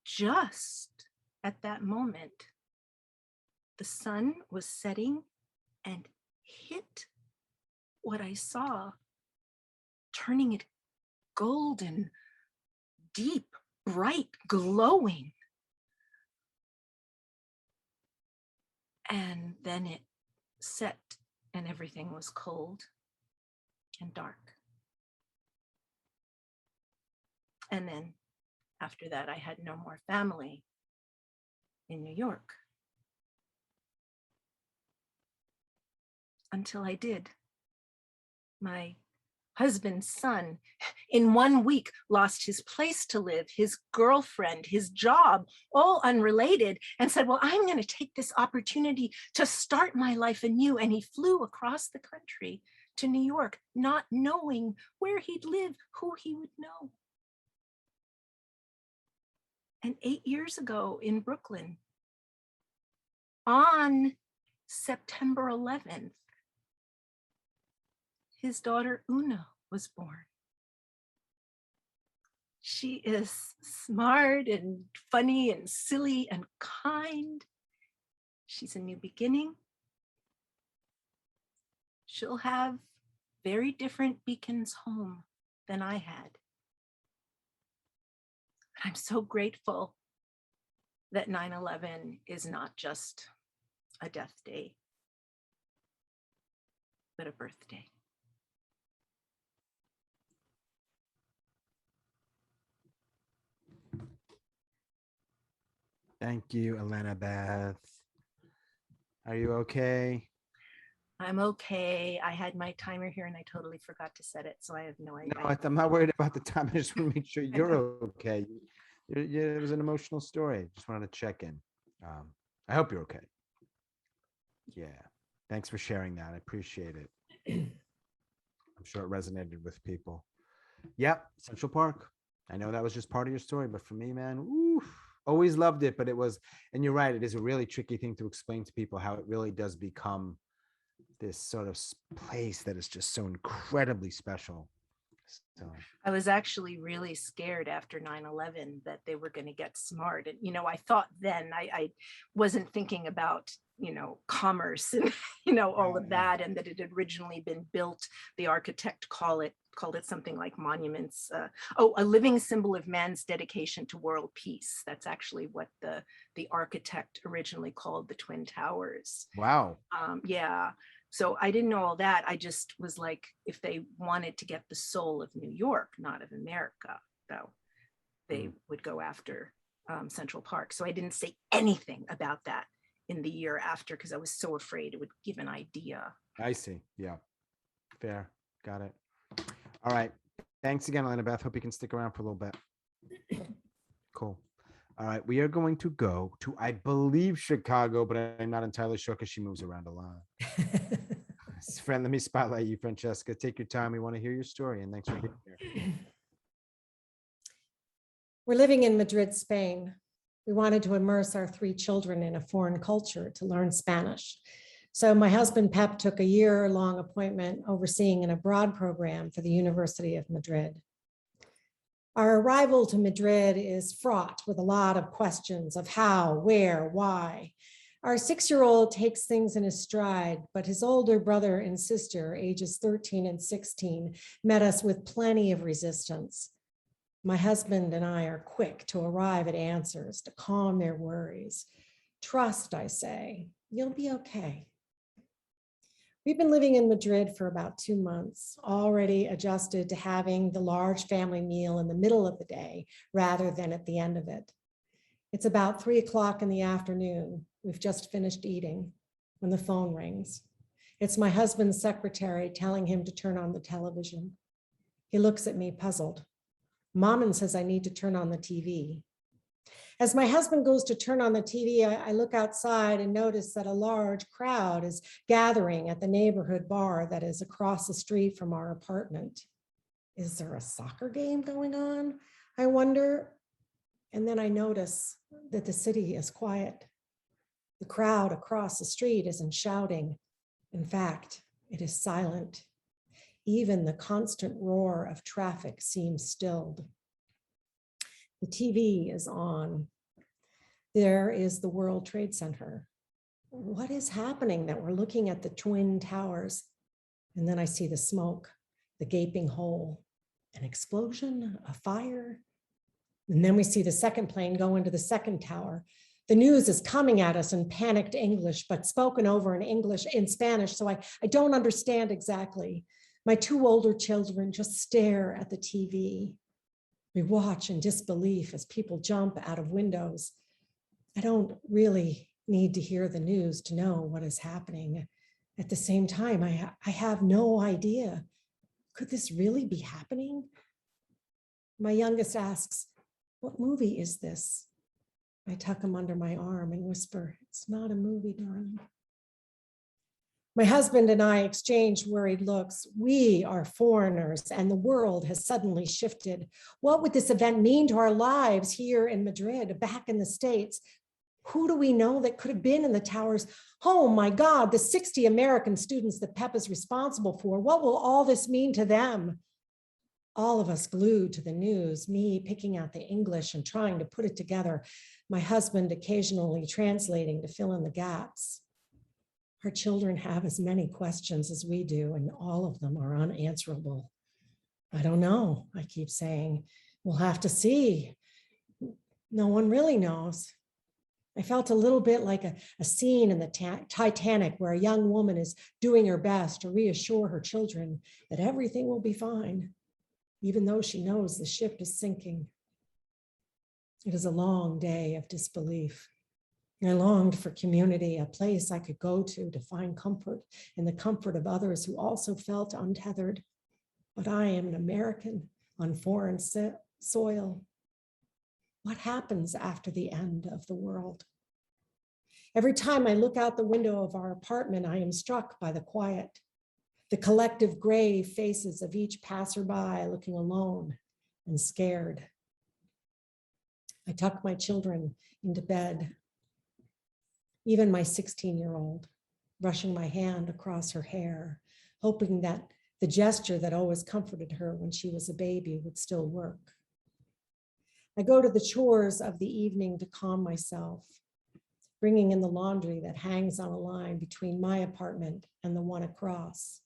just at that moment, the sun was setting and hit what I saw, turning it golden, deep, bright, glowing. And then it set and everything was cold and dark. And then after that, I had no more family in New York. Until I did. My husband's son, in 1 week, lost his place to live, his girlfriend, his job, all unrelated, and said, well, I'm going to take this opportunity to start my life anew. And he flew across the country to New York, not knowing where he'd live, who he would know. And 8 years ago in Brooklyn, on September 11th, his daughter Una was born. She is smart and funny and silly and kind. She's a new beginning. She'll have very different beacons home than I had. I'm so grateful that 9/11 is not just a death day, but a birthday. Thank you, Elena-Beth. Are you okay? I'm okay. I had my timer here and I totally forgot to set it, so I have no idea. No, I'm not worried about the time. I just want to make sure you're okay. It was an emotional story. Just wanted to check in. I hope you're okay. Yeah. Thanks for sharing that. I appreciate it. I'm sure it resonated with people. Yep. Central Park. I know that was just part of your story, but for me, man, oof, always loved it. But it was, and you're right, it is a really tricky thing to explain to people how it really does become this sort of place that is just so incredibly special. So I was actually really scared after 9/11 that they were going to get smart. And, I thought then I wasn't thinking about, commerce and, all of that, and that it had originally been built. The architect called it something like monuments. A living symbol of man's dedication to world peace. That's actually what the architect originally called the Twin Towers. wow. Yeah. So I didn't know all that. I just was like, if they wanted to get the soul of New York, not of America, though, they would go after Central Park. So I didn't say anything about that in the year after because I was so afraid it would give an idea. I see. Yeah. Fair. Got it. All right. Thanks again, Elena-Beth. Hope you can stick around for a little bit. Cool. All right. We are going to go to, I believe, Chicago, but I'm not entirely sure because she moves around a lot. Friend, let me spotlight you, Francesca. Take your time. We want to hear your story, and thanks for being here. We're living in Madrid, Spain. We wanted to immerse our 3 children in a foreign culture to learn Spanish. So my husband, Pep, took a year-long appointment overseeing an abroad program for the University of Madrid. Our arrival to Madrid is fraught with a lot of questions of how, where, why. Our 6-year-old takes things in his stride, but his older brother and sister, ages 13 and 16, met us with plenty of resistance. My husband and I are quick to arrive at answers to calm their worries. Trust, I say, you'll be okay. We've been living in Madrid for about 2 months, already adjusted to having the large family meal in the middle of the day rather than at the end of it. It's about 3 o'clock in the afternoon. We've just finished eating when the phone rings. It's my husband's secretary telling him to turn on the television. He looks at me puzzled. Maman says I need to turn on the TV. As my husband goes to turn on the TV, I look outside and notice that a large crowd is gathering at the neighborhood bar that is across the street from our apartment. Is there a soccer game going on? I wonder. And then I notice that the city is quiet. The crowd across the street isn't shouting. In fact, it is silent. Even the constant roar of traffic seems stilled. The TV is on. There is the World Trade Center. What is happening that we're looking at the Twin Towers? And then I see the smoke, the gaping hole, an explosion, a fire. And then we see the second plane go into the second tower. The news is coming at us in panicked English, but spoken over in Spanish, so I don't understand exactly. My 2 older children just stare at the TV. We watch in disbelief as people jump out of windows. I don't really need to hear the news to know what is happening. At the same time, I have no idea. Could this really be happening? My youngest asks, "What movie is this?" I tuck him under my arm and whisper, "It's not a movie, darling." My husband and I exchange worried looks. We are foreigners and the world has suddenly shifted. What would this event mean to our lives here in Madrid, back in the States? Who do we know that could have been in the towers? Oh my God, the 60 American students that Pep is responsible for. What will all this mean to them? All of us glued to the news, me picking out the English and trying to put it together, my husband occasionally translating to fill in the gaps. Our children have as many questions as we do, and all of them are unanswerable. I don't know, I keep saying. We'll have to see. No one really knows. I felt a little bit like a scene in the Titanic where a young woman is doing her best to reassure her children that everything will be fine, even though she knows the ship is sinking. It is a long day of disbelief. I longed for community, a place I could go to find comfort in the comfort of others who also felt untethered. But I am an American on foreign soil. What happens after the end of the world? Every time I look out the window of our apartment, I am struck by the quiet, the collective gray faces of each passerby looking alone and scared. I tuck my children into bed, even my 16-year-old, brushing my hand across her hair, hoping that the gesture that always comforted her when she was a baby would still work. I go to the chores of the evening to calm myself, bringing in the laundry that hangs on a line between my apartment and the one across.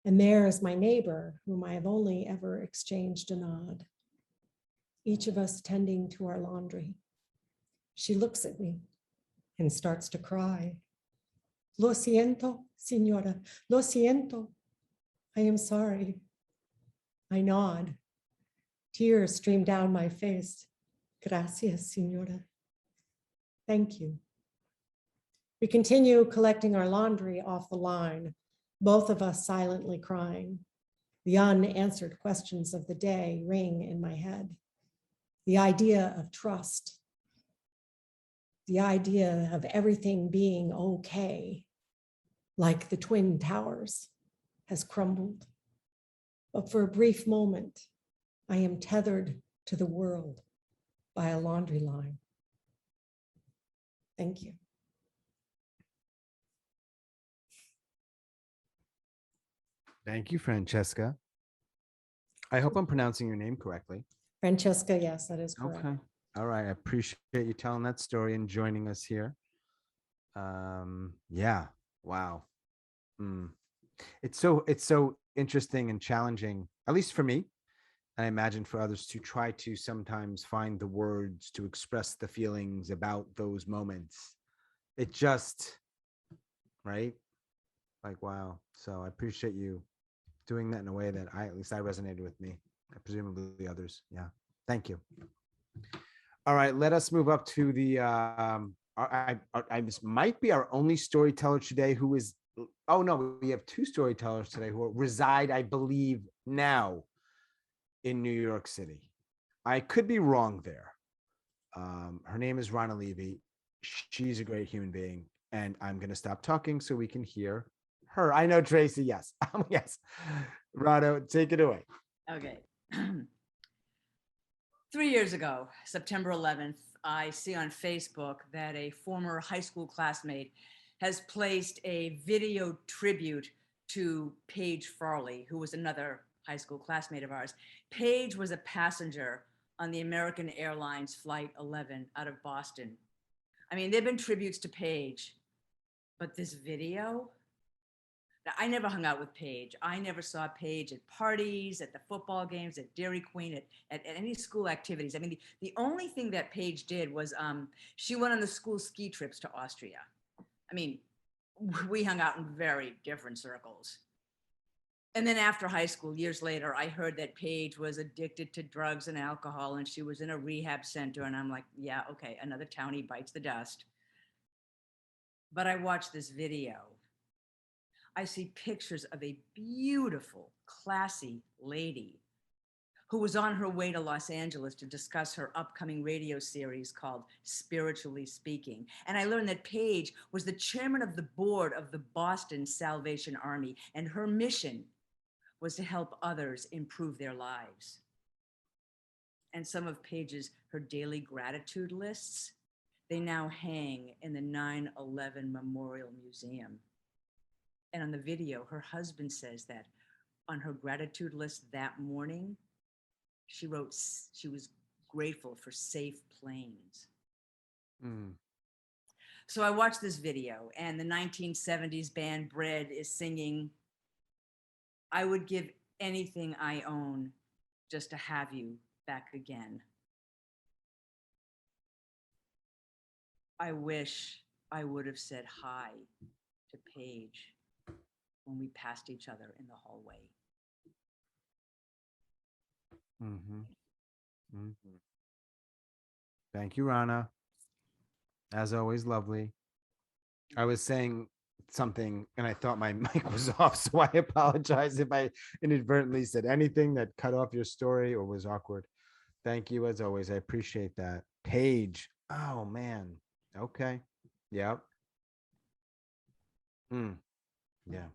And there is my neighbor, whom I have only ever exchanged a nod, each of us tending to our laundry. She looks at me and starts to cry. Lo siento, señora, lo siento. I am sorry. I nod. Tears stream down my face. Gracias, señora. Thank you. We continue collecting our laundry off the line, both of us silently crying. The unanswered questions of the day ring in my head. The idea of trust, the idea of everything being okay, like the Twin Towers, has crumbled. But for a brief moment, I am tethered to the world by a laundry line. Thank you. Thank you, Francesca. I hope I'm pronouncing your name correctly. Francesca, yes, that is correct. Okay. All right. I appreciate you telling that story and joining us here. Yeah. Wow. It's so interesting and challenging, at least for me. I imagine for others to try to sometimes find the words to express the feelings about those moments. It just, right? Like, wow. So I appreciate you doing that in a way that at least I resonated with me. Presumably others. Yeah. Thank you. All right. Let us move up to the, this might be our only storyteller today who is, oh no, we have two storytellers today who reside, I believe, now in New York City. I could be wrong there. Her name is Ronna Levy. She's a great human being. And I'm going to stop talking so we can hear her. I know, Tracey. Yes. Yes. Ronna, take it away. Okay. 3 years ago, September 11th, I see on Facebook that a former high school classmate has placed a video tribute to Paige Farley, who was another high school classmate of ours. Paige was a passenger on the American Airlines Flight 11 out of Boston. I mean, there've been tributes to Paige, but this video? Now, I never hung out with Paige. I never saw Paige at parties, at the football games, at Dairy Queen, at any school activities. I mean, the only thing that Paige did was she went on the school ski trips to Austria. I mean, we hung out in very different circles. And then after high school, years later, I heard that Paige was addicted to drugs and alcohol and she was in a rehab center. And I'm like, yeah, okay, another townie bites the dust. But I watched this video. I see pictures of a beautiful, classy lady who was on her way to Los Angeles to discuss her upcoming radio series called Spiritually Speaking. And I learned that Paige was the chairman of the board of the Boston Salvation Army, and her mission was to help others improve their lives. And some of Paige's, her daily gratitude lists, they now hang in the 9/11 Memorial Museum. And on the video, her husband says that on her gratitude list that morning, she wrote she was grateful for safe planes. So I watched this video, and the 1970s band Bread is singing, "I would give anything I own just to have you back again." I wish I would have said hi to Paige when we passed each other in the hallway. Thank you, Ronna. As always, lovely. I was saying something and I thought my mic was off, so I apologize if I inadvertently said anything that cut off your story or was awkward. Thank you as always. I appreciate that. Paige. Oh man. Okay. Yep. Yeah.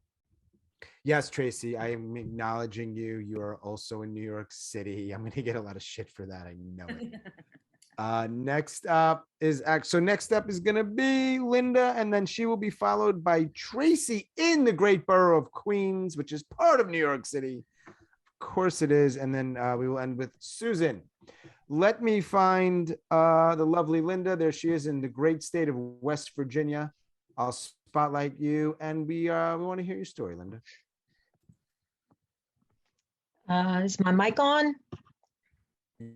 Yes, Tracey, I am acknowledging you. You are also in New York City. I'm going to get a lot of shit for that. I know it. Next up is going to be Linda, and then she will be followed by Tracey in the great borough of Queens, which is part of New York City. Of course it is. And then we will end with Susan. Let me find the lovely Linda. There she is in the great state of West Virginia. I'll spotlight you, and we want to hear your story, Linda. Is my mic on?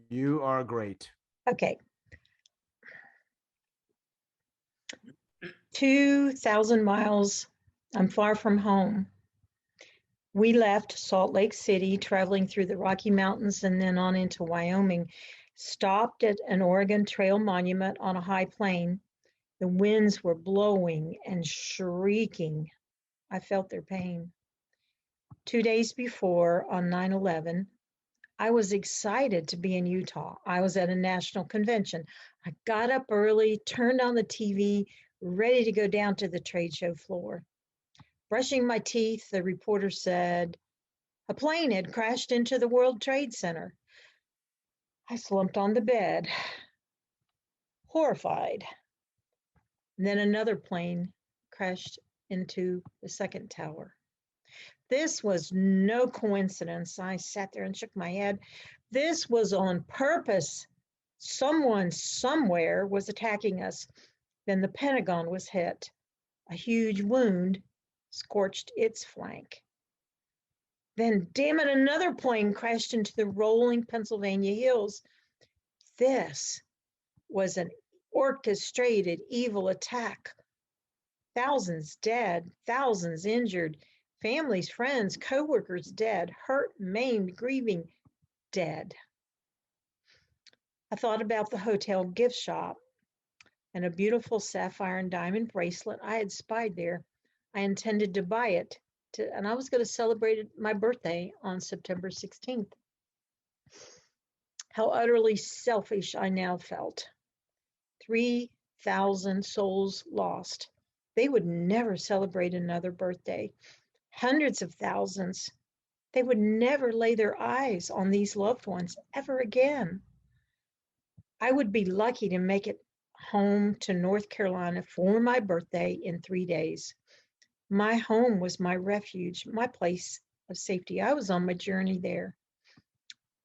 You are great. Okay. 2,000 miles. I'm far from home. We left Salt Lake City, traveling through the Rocky Mountains and then on into Wyoming. Stopped at an Oregon Trail monument on a high plain. The winds were blowing and shrieking. I felt their pain. 2 days before, on 9/11, I was excited to be in Utah. I was at a national convention. I got up early, turned on the TV, ready to go down to the trade show floor. Brushing my teeth, the reporter said, a plane had crashed into the World Trade Center. I slumped on the bed, horrified. And then another plane crashed into the second tower. This was no coincidence. I sat there and shook my head. This was on purpose. Someone somewhere was attacking us. Then the Pentagon was hit. A huge wound scorched its flank. Then, damn it, another plane crashed into the rolling Pennsylvania hills. This was an orchestrated evil attack. Thousands dead, thousands injured. Families, friends, coworkers dead, hurt, maimed, grieving, dead. I thought about the hotel gift shop and a beautiful sapphire and diamond bracelet I had spied there. I intended to buy it, and I was going to celebrate my birthday on September 16th. How utterly selfish I now felt. 3,000 souls lost. They would never celebrate another birthday. Hundreds of thousands, they would never lay their eyes on these loved ones ever again. I would be lucky to make it home to North Carolina for my birthday in 3 days. My home was my refuge, my place of safety. I was on my journey there.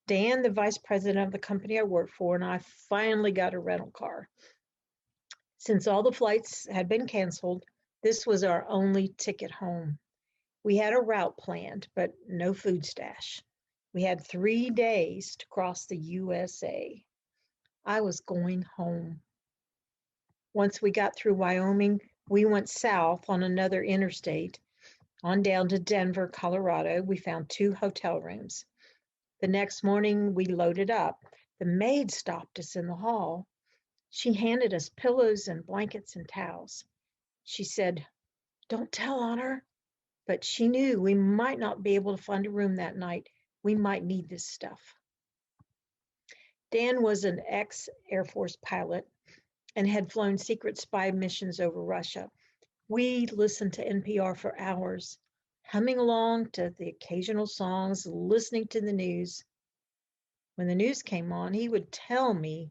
Dan, the vice president of the company I worked for, and I finally got a rental car. Since all the flights had been canceled, this was our only ticket home. We had a route planned, but no food stash. We had 3 days to cross the USA. I was going home. Once we got through Wyoming, we went south on another interstate. On down to Denver, Colorado, we found 2 hotel rooms. The next morning, we loaded up. The maid stopped us in the hall. She handed us pillows and blankets and towels. She said, "Don't tell on her." But she knew we might not be able to find a room that night. We might need this stuff. Dan was an ex-Air Force pilot and had flown secret spy missions over Russia. We listened to NPR for hours, humming along to the occasional songs, listening to the news. When the news came on, he would tell me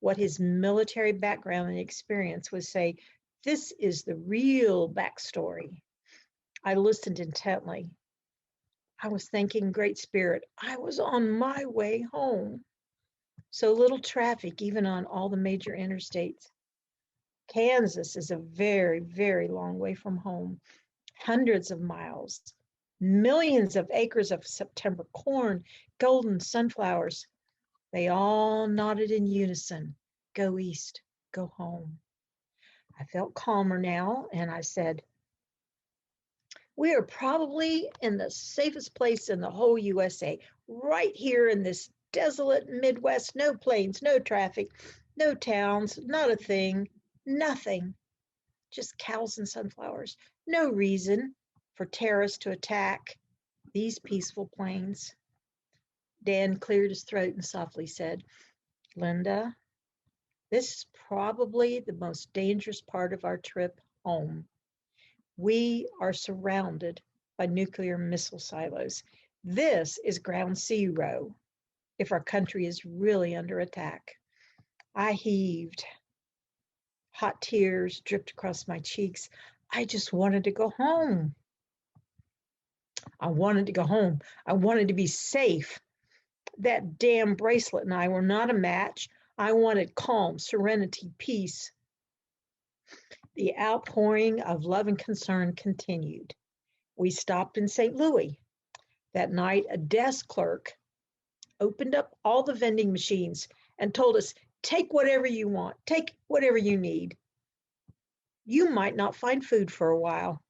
what his military background and experience would say. This is the real backstory. I listened intently. I was thinking, Great Spirit, I was on my way home. So little traffic, even on all the major interstates. Kansas is a very, very long way from home. Hundreds of miles, millions of acres of September corn, golden sunflowers. They all nodded in unison. Go east, go home. I felt calmer now, and I said, we are probably in the safest place in the whole USA, right here in this desolate Midwest, no planes, no traffic, no towns, not a thing. Nothing. Just cows and sunflowers. No reason for terrorists to attack these peaceful plains. Dan cleared his throat and softly said, Linda, this is probably the most dangerous part of our trip home. We are surrounded by nuclear missile silos. This is ground zero if our country is really under attack. I heaved. Hot tears dripped across my cheeks. I just wanted to go home. I wanted to go home. I wanted to be safe. That damn bracelet and I were not a match. I wanted calm, serenity, peace. The outpouring of love and concern continued. We stopped in St. Louis. That night, a desk clerk opened up all the vending machines and told us, take whatever you want, take whatever you need. You might not find food for a while.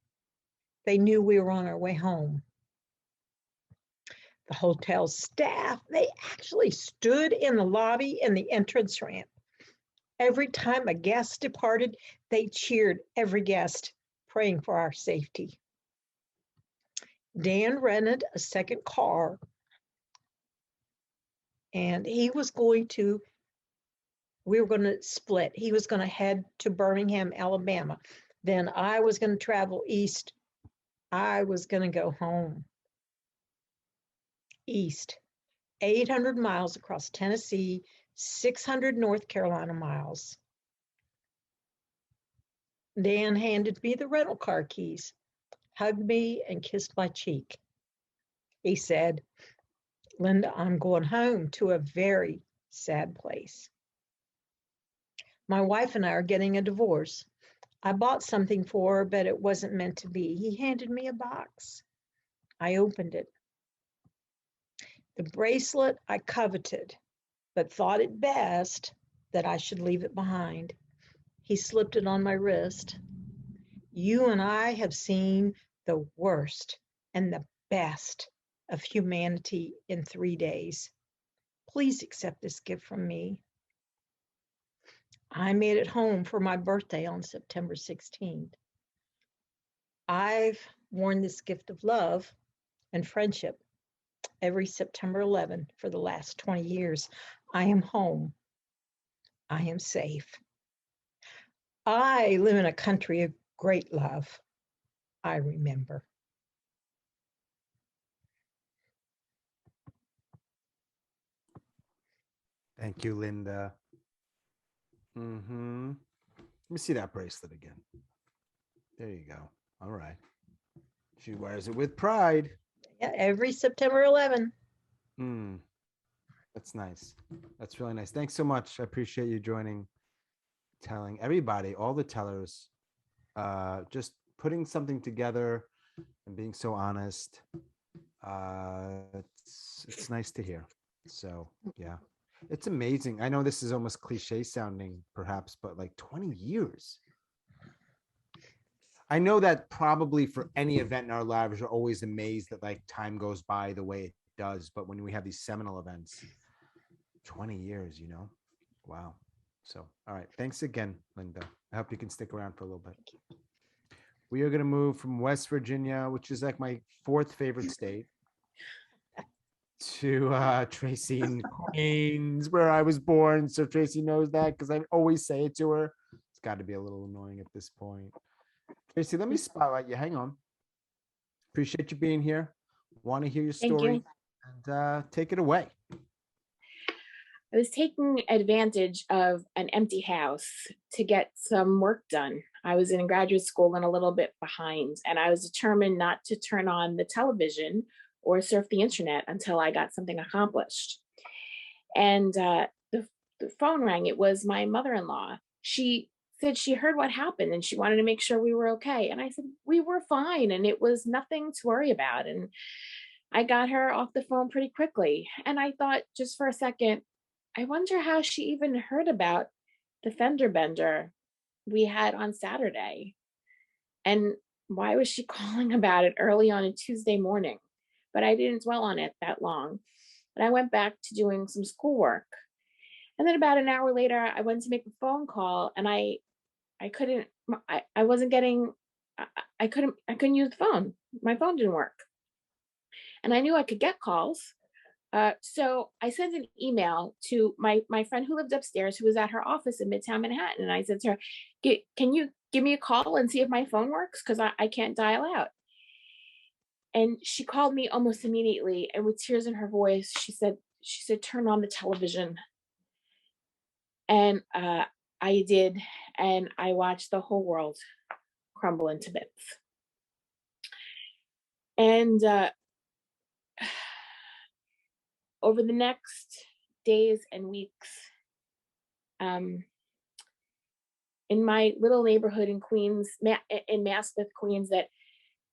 They knew we were on our way home. The hotel staff, they actually stood in the lobby and the entrance ramp. Every time a guest departed, they cheered every guest, praying for our safety. Dan rented a second car, and we were going to split. He was going to head to Birmingham, Alabama. Then I was going to travel east. I was going to go home. East, 800 miles across Tennessee, 600 North Carolina miles. Dan handed me the rental car keys, hugged me, and kissed my cheek. He said, Linda, I'm going home to a very sad place. My wife and I are getting a divorce. I bought something for her, but it wasn't meant to be. He handed me a box. I opened it. The bracelet I coveted, but thought it best that I should leave it behind. He slipped it on my wrist. You and I have seen the worst and the best of humanity in 3 days. Please accept this gift from me. I made it home for my birthday on September 16th. I've worn this gift of love and friendship every September 11 for the last 20 years. I am home. I am safe. I live in a country of great love. I remember. Thank you, Linda. Let me see that bracelet again. There you go. All right. She wears it with pride. Yeah, every September 11. That's nice. That's really nice. Thanks so much. I appreciate you joining, telling everybody, all the tellers, just putting something together and being so honest. It's nice to hear. So yeah, it's amazing. I know this is almost cliche sounding perhaps, but like 20 years. I know that probably for any event in our lives, we're always amazed that like time goes by the way it does. But when we have these seminal events, 20 years, you know, wow. So, all right. Thanks again, Linda. I hope you can stick around for a little bit. We are going to move from West Virginia, which is like my fourth favorite state, to Tracey in Queens, where I was born. So Tracey knows that because I always say it to her. It's got to be a little annoying at this point. Tracey, let me spotlight you. Hang on. Appreciate you being here. Want to hear your story. And take it away. I was taking advantage of an empty house to get some work done. I was in graduate school and a little bit behind, and I was determined not to turn on the television or surf the internet until I got something accomplished. And the phone rang. It was my mother-in-law. She said she heard what happened and she wanted to make sure we were okay. And I said, we were fine and it was nothing to worry about. And I got her off the phone pretty quickly. And I thought just for a second, I wonder how she even heard about the fender bender we had on Saturday. And why was she calling about it early on a Tuesday morning? But I didn't dwell on it that long. And I went back to doing some schoolwork. And then about an hour later, I went to make a phone call and I I wasn't getting, I couldn't use the phone. My phone didn't work. And I knew I could get calls. So I sent an email to my friend who lived upstairs, who was at her office in Midtown Manhattan. And I said to her, can you give me a call and see if my phone works? Because I can't dial out. And she called me almost immediately, and with tears in her voice, she said, turn on the television. And I did, and I watched the whole world crumble into bits. And over the next days and weeks, in my little neighborhood in Queens, in Maspeth, Queens, that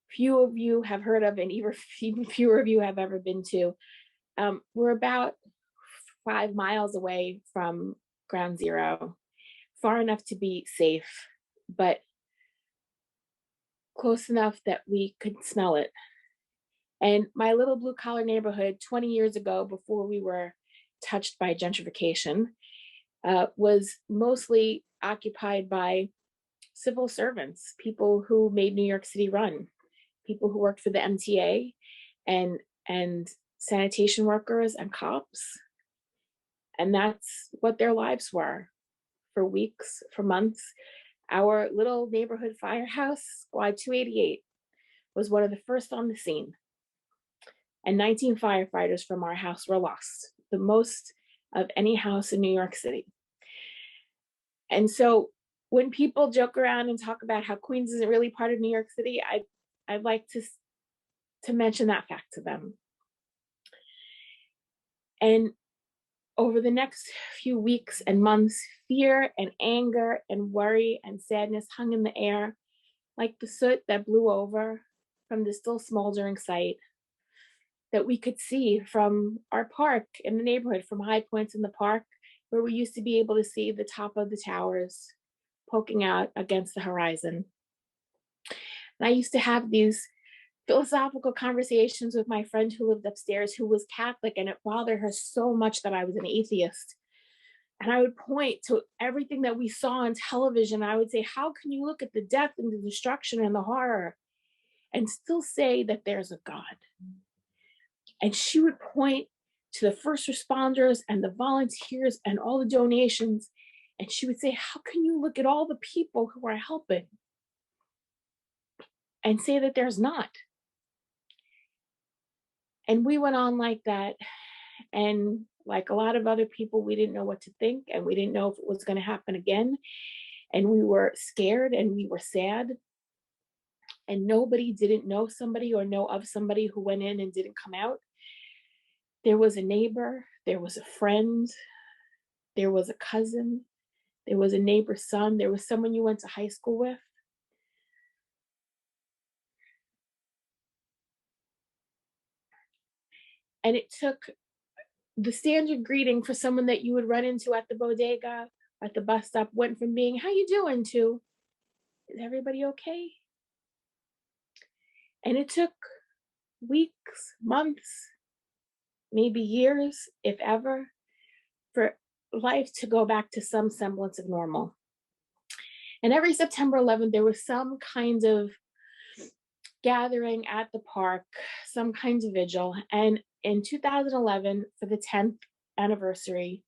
few of you have heard of, and even fewer of you have ever been to, we're about 5 miles away from ground zero, far enough to be safe, but close enough that we could smell it. And my little blue collar neighborhood 20 years ago, before we were touched by gentrification, was mostly occupied by civil servants, people who made New York City run, people who worked for the MTA and sanitation workers and cops. And that's what their lives were for weeks, for months. Our little neighborhood firehouse, Squad 288, was one of the first on the scene. And 19 firefighters from our house were lost, the most of any house in New York City. And so when people joke around and talk about how Queens isn't really part of New York City, I'd like to mention that fact to them. And over the next few weeks and months, fear and anger and worry and sadness hung in the air like the soot that blew over from the still smoldering site that we could see from our park in the neighborhood, from high points in the park, where we used to be able to see the top of the towers poking out against the horizon. And I used to have these philosophical conversations with my friend who lived upstairs, who was Catholic, and it bothered her so much that I was an atheist. And I would point to everything that we saw on television. I would say, how can you look at the death and the destruction and the horror and still say that there's a God? And she would point to the first responders and the volunteers and all the donations. And she would say, how can you look at all the people who are helping and say that there's not? And we went on like that. And like a lot of other people, we didn't know what to think, and we didn't know if it was going to happen again. And we were scared and we were sad. And nobody didn't know somebody or know of somebody who went in and didn't come out. There was a neighbor, there was a friend, there was a cousin, there was a neighbor's son, there was someone you went to high school with. And it took the standard greeting for someone that you would run into at the bodega, at the bus stop, went from being, how you doing, to, is everybody okay? And it took weeks, months, maybe years, if ever, for life to go back to some semblance of normal. And every September 11th, there was some kind of gathering at the park, some kind of vigil. And in 2011, for the 10th anniversary,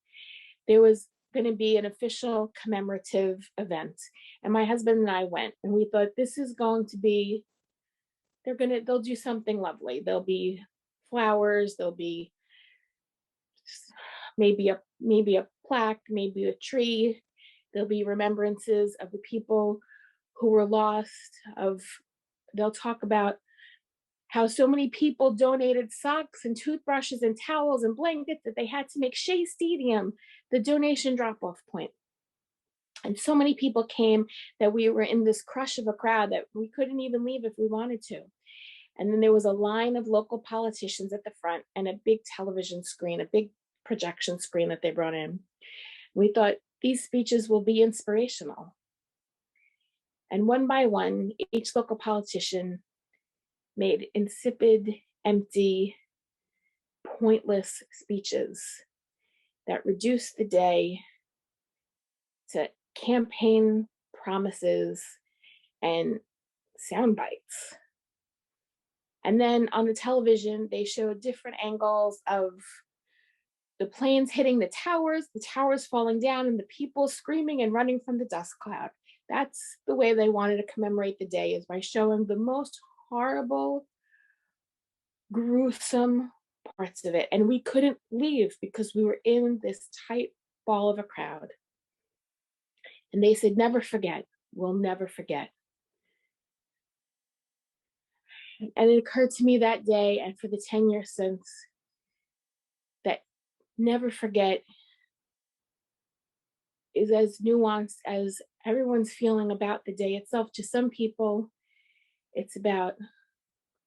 there was going to be an official commemorative event. And my husband and I went, and we thought, this is going to be, they'll do something lovely. There'll be flowers, there'll be maybe a plaque, maybe a tree. There'll be remembrances of the people who were lost. They'll talk about how so many people donated socks and toothbrushes and towels and blankets that they had to make Shea Stadium the donation drop-off point. And so many people came that we were in this crush of a crowd that we couldn't even leave if we wanted to. And then there was a line of local politicians at the front and a big television screen, a big projection screen that they brought in. We thought, these speeches will be inspirational. And one by one, each local politician made insipid, empty, pointless speeches that reduced the day to campaign promises and sound bites. And then on the television, they showed different angles of the planes hitting the towers falling down, and the people screaming and running from the dust cloud. That's the way they wanted to commemorate the day, is by showing the most horrible, gruesome parts of it. And we couldn't leave because we were in this tight ball of a crowd. And they said, never forget, we'll never forget. And it occurred to me that day, and for the 10 years since, that never forget is as nuanced as everyone's feeling about the day itself. To some people, it's about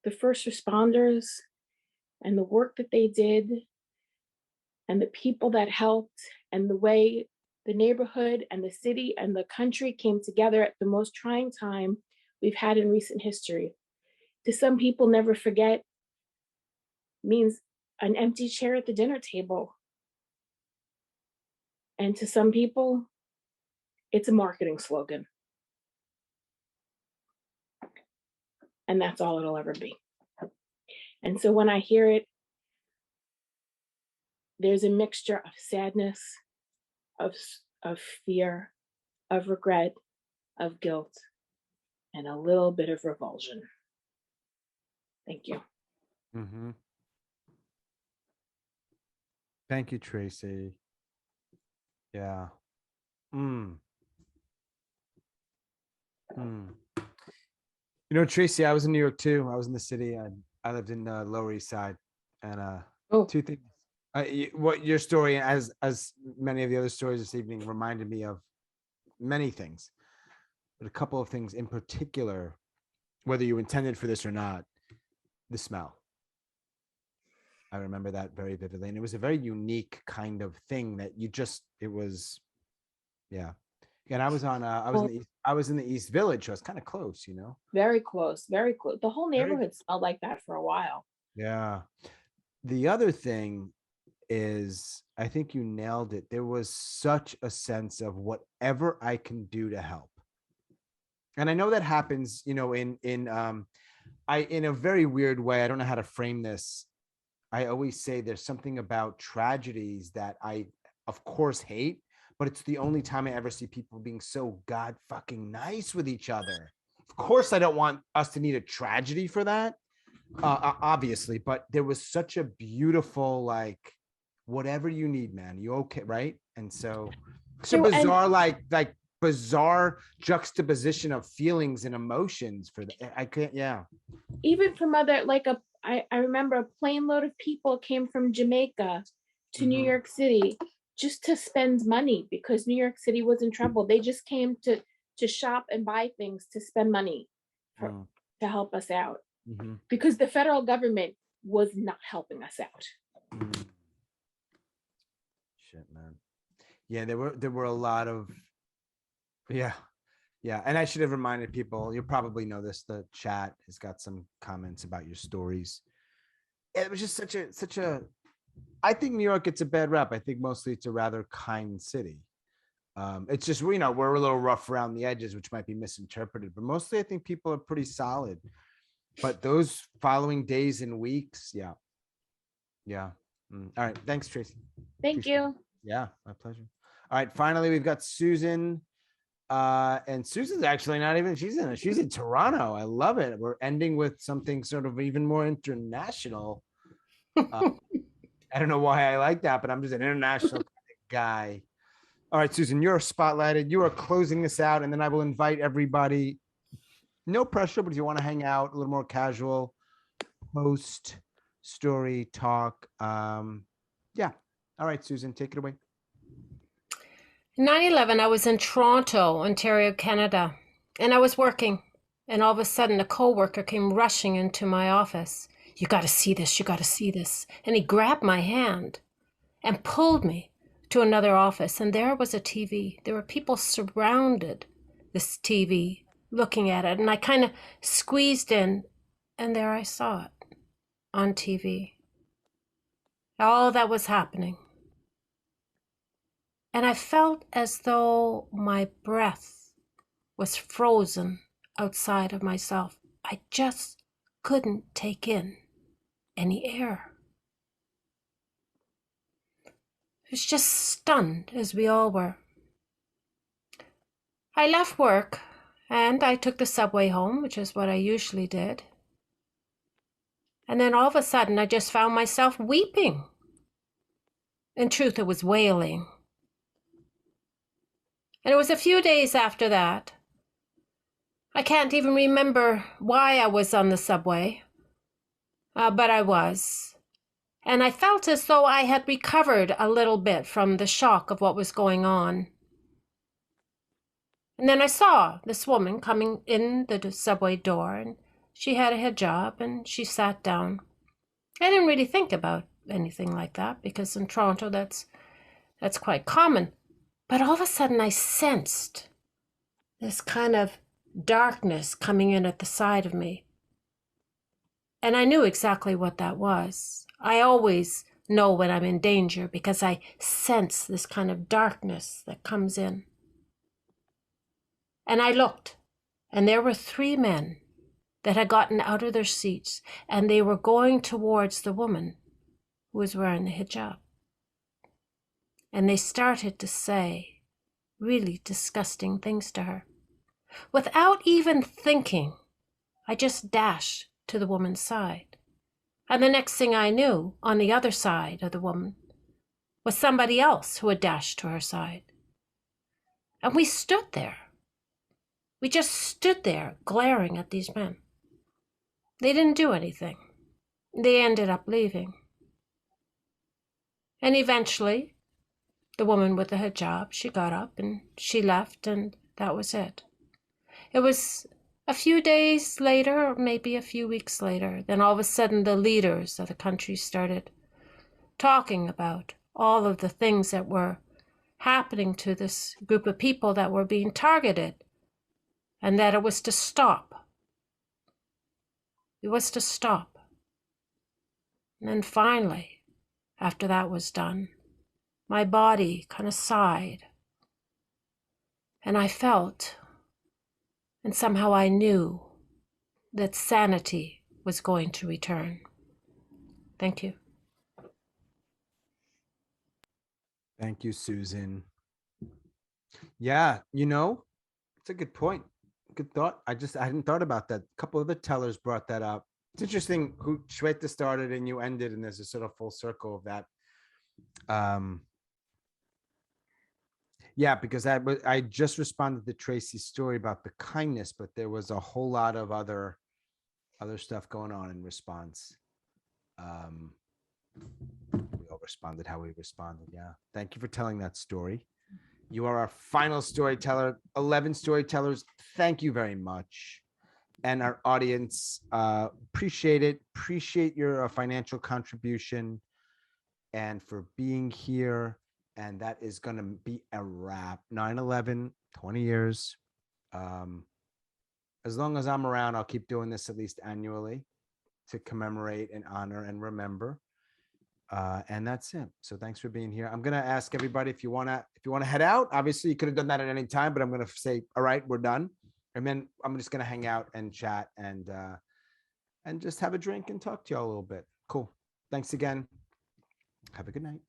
the first responders and the work that they did and the people that helped and the way the neighborhood and the city and the country came together at the most trying time we've had in recent history. To some people, never forget means an empty chair at the dinner table. And to some people, it's a marketing slogan. And that's all it'll ever be. And so when I hear it, there's a mixture of sadness, of fear, of regret, of guilt, and a little bit of revulsion. Thank you. Mm-hmm. Thank you, Tracey. Yeah. You know, Tracey, I was in New York too. I was in the city. I lived in the Lower East Side, and two things. What your story, as many of the other stories this evening, reminded me of many things, but a couple of things in particular, whether you intended for this or not. The smell. I remember that very vividly, and it was a very unique kind of thing that it was, yeah. And I was in the East Village, so it's kind of close, you know. Very close, very close. The whole neighborhood smelled like that for a while. Yeah. The other thing is, I think you nailed it. There was such a sense of whatever I can do to help. And I know that happens, you know, in a very weird way. I don't know how to frame this. I always say there's something about tragedies that I, of course, hate, but it's the only time I ever see people being so god fucking nice with each other. Of course, I don't want us to need a tragedy for that, obviously, but there was such a beautiful, like, whatever you need, man, you okay, right? And so it's a bizarre, like bizarre juxtaposition of feelings and emotions for the, I can't, yeah. Even from other, I remember a plane load of people came from Jamaica to New York City just to spend money because New York City was in trouble. They just came to shop and buy things to spend money to help us out because the federal government was not helping us out. Shit, man. Yeah, there were a lot of, yeah. And I should have reminded people, you probably know this, the chat has got some comments about your stories. It was just such a, I think New York gets a bad rep. I think mostly it's a rather kind city. It's just, you know, we're a little rough around the edges, which might be misinterpreted, but mostly I think people are pretty solid. But those following days and weeks, yeah. All right, thanks, Tracey. Thank you. Yeah, my pleasure. All right, finally, we've got Susan. And Susan's actually not even, she's in Toronto. I love it. We're ending with something sort of even more international. I don't know why I like that, but I'm just an international guy. All right, Susan, you're spotlighted. You are closing this out, and then I will invite everybody. No pressure, but if you want to hang out, a little more casual, post story talk. Yeah. All right, Susan, take it away. 9/11, I was in Toronto, Ontario, Canada, and I was working, and all of a sudden a coworker came rushing into my office. You got to see this, you got to see this. And he grabbed my hand and pulled me to another office, and there was a TV. There were people surrounded this TV looking at it, and I kind of squeezed in, and there I saw it on TV. All that was happening. And I felt as though my breath was frozen outside of myself. I just couldn't take in any air. I was just stunned, as we all were. I left work and I took the subway home, which is what I usually did. And then all of a sudden, I just found myself weeping. In truth, it was wailing. And it was a few days after that. I can't even remember why I was on the subway, but I was. And I felt as though I had recovered a little bit from the shock of what was going on. And then I saw this woman coming in the subway door, and she had a hijab, and she sat down. I didn't really think about anything like that, because in Toronto, that's quite common. But all of a sudden, I sensed this kind of darkness coming in at the side of me. And I knew exactly what that was. I always know when I'm in danger because I sense this kind of darkness that comes in. And I looked, and there were 3 men that had gotten out of their seats, and they were going towards the woman who was wearing the hijab. And they started to say really disgusting things to her. Without even thinking, I just dashed to the woman's side. And the next thing I knew, on the other side of the woman, was somebody else who had dashed to her side. And we stood there. We just stood there glaring at these men. They didn't do anything. They ended up leaving. And eventually, the woman with the hijab, she got up and she left, and that was it. It was a few days later, or maybe a few weeks later, then all of a sudden the leaders of the country started talking about all of the things that were happening to this group of people that were being targeted, and that it was to stop. It was to stop. And then finally, after that was done, my body kind of sighed. And I felt, and somehow I knew, that sanity was going to return. Thank you. Thank you, Susan. Yeah, it's a good point. Good thought. I hadn't thought about that. A couple of the tellers brought that up. It's interesting who Shweta started and you ended, and there's a sort of full circle of that. Yeah, because I just responded to Tracey's story about the kindness, but there was a whole lot of other stuff going on in response. We all responded how we responded. Yeah. Thank you for telling that story. You are our final storyteller. 11 storytellers. Thank you very much. And our audience, appreciate it. Appreciate your financial contribution and for being here. And that is going to be a wrap. 9/11, 20 years. As long as I'm around, I'll keep doing this at least annually to commemorate and honor and remember. And that's it. So thanks for being here. I'm going to ask everybody if you want to head out. Obviously, you could have done that at any time, but I'm going to say, all right, we're done. And then I'm just going to hang out and chat and just have a drink and talk to y'all a little bit. Cool. Thanks again. Have a good night.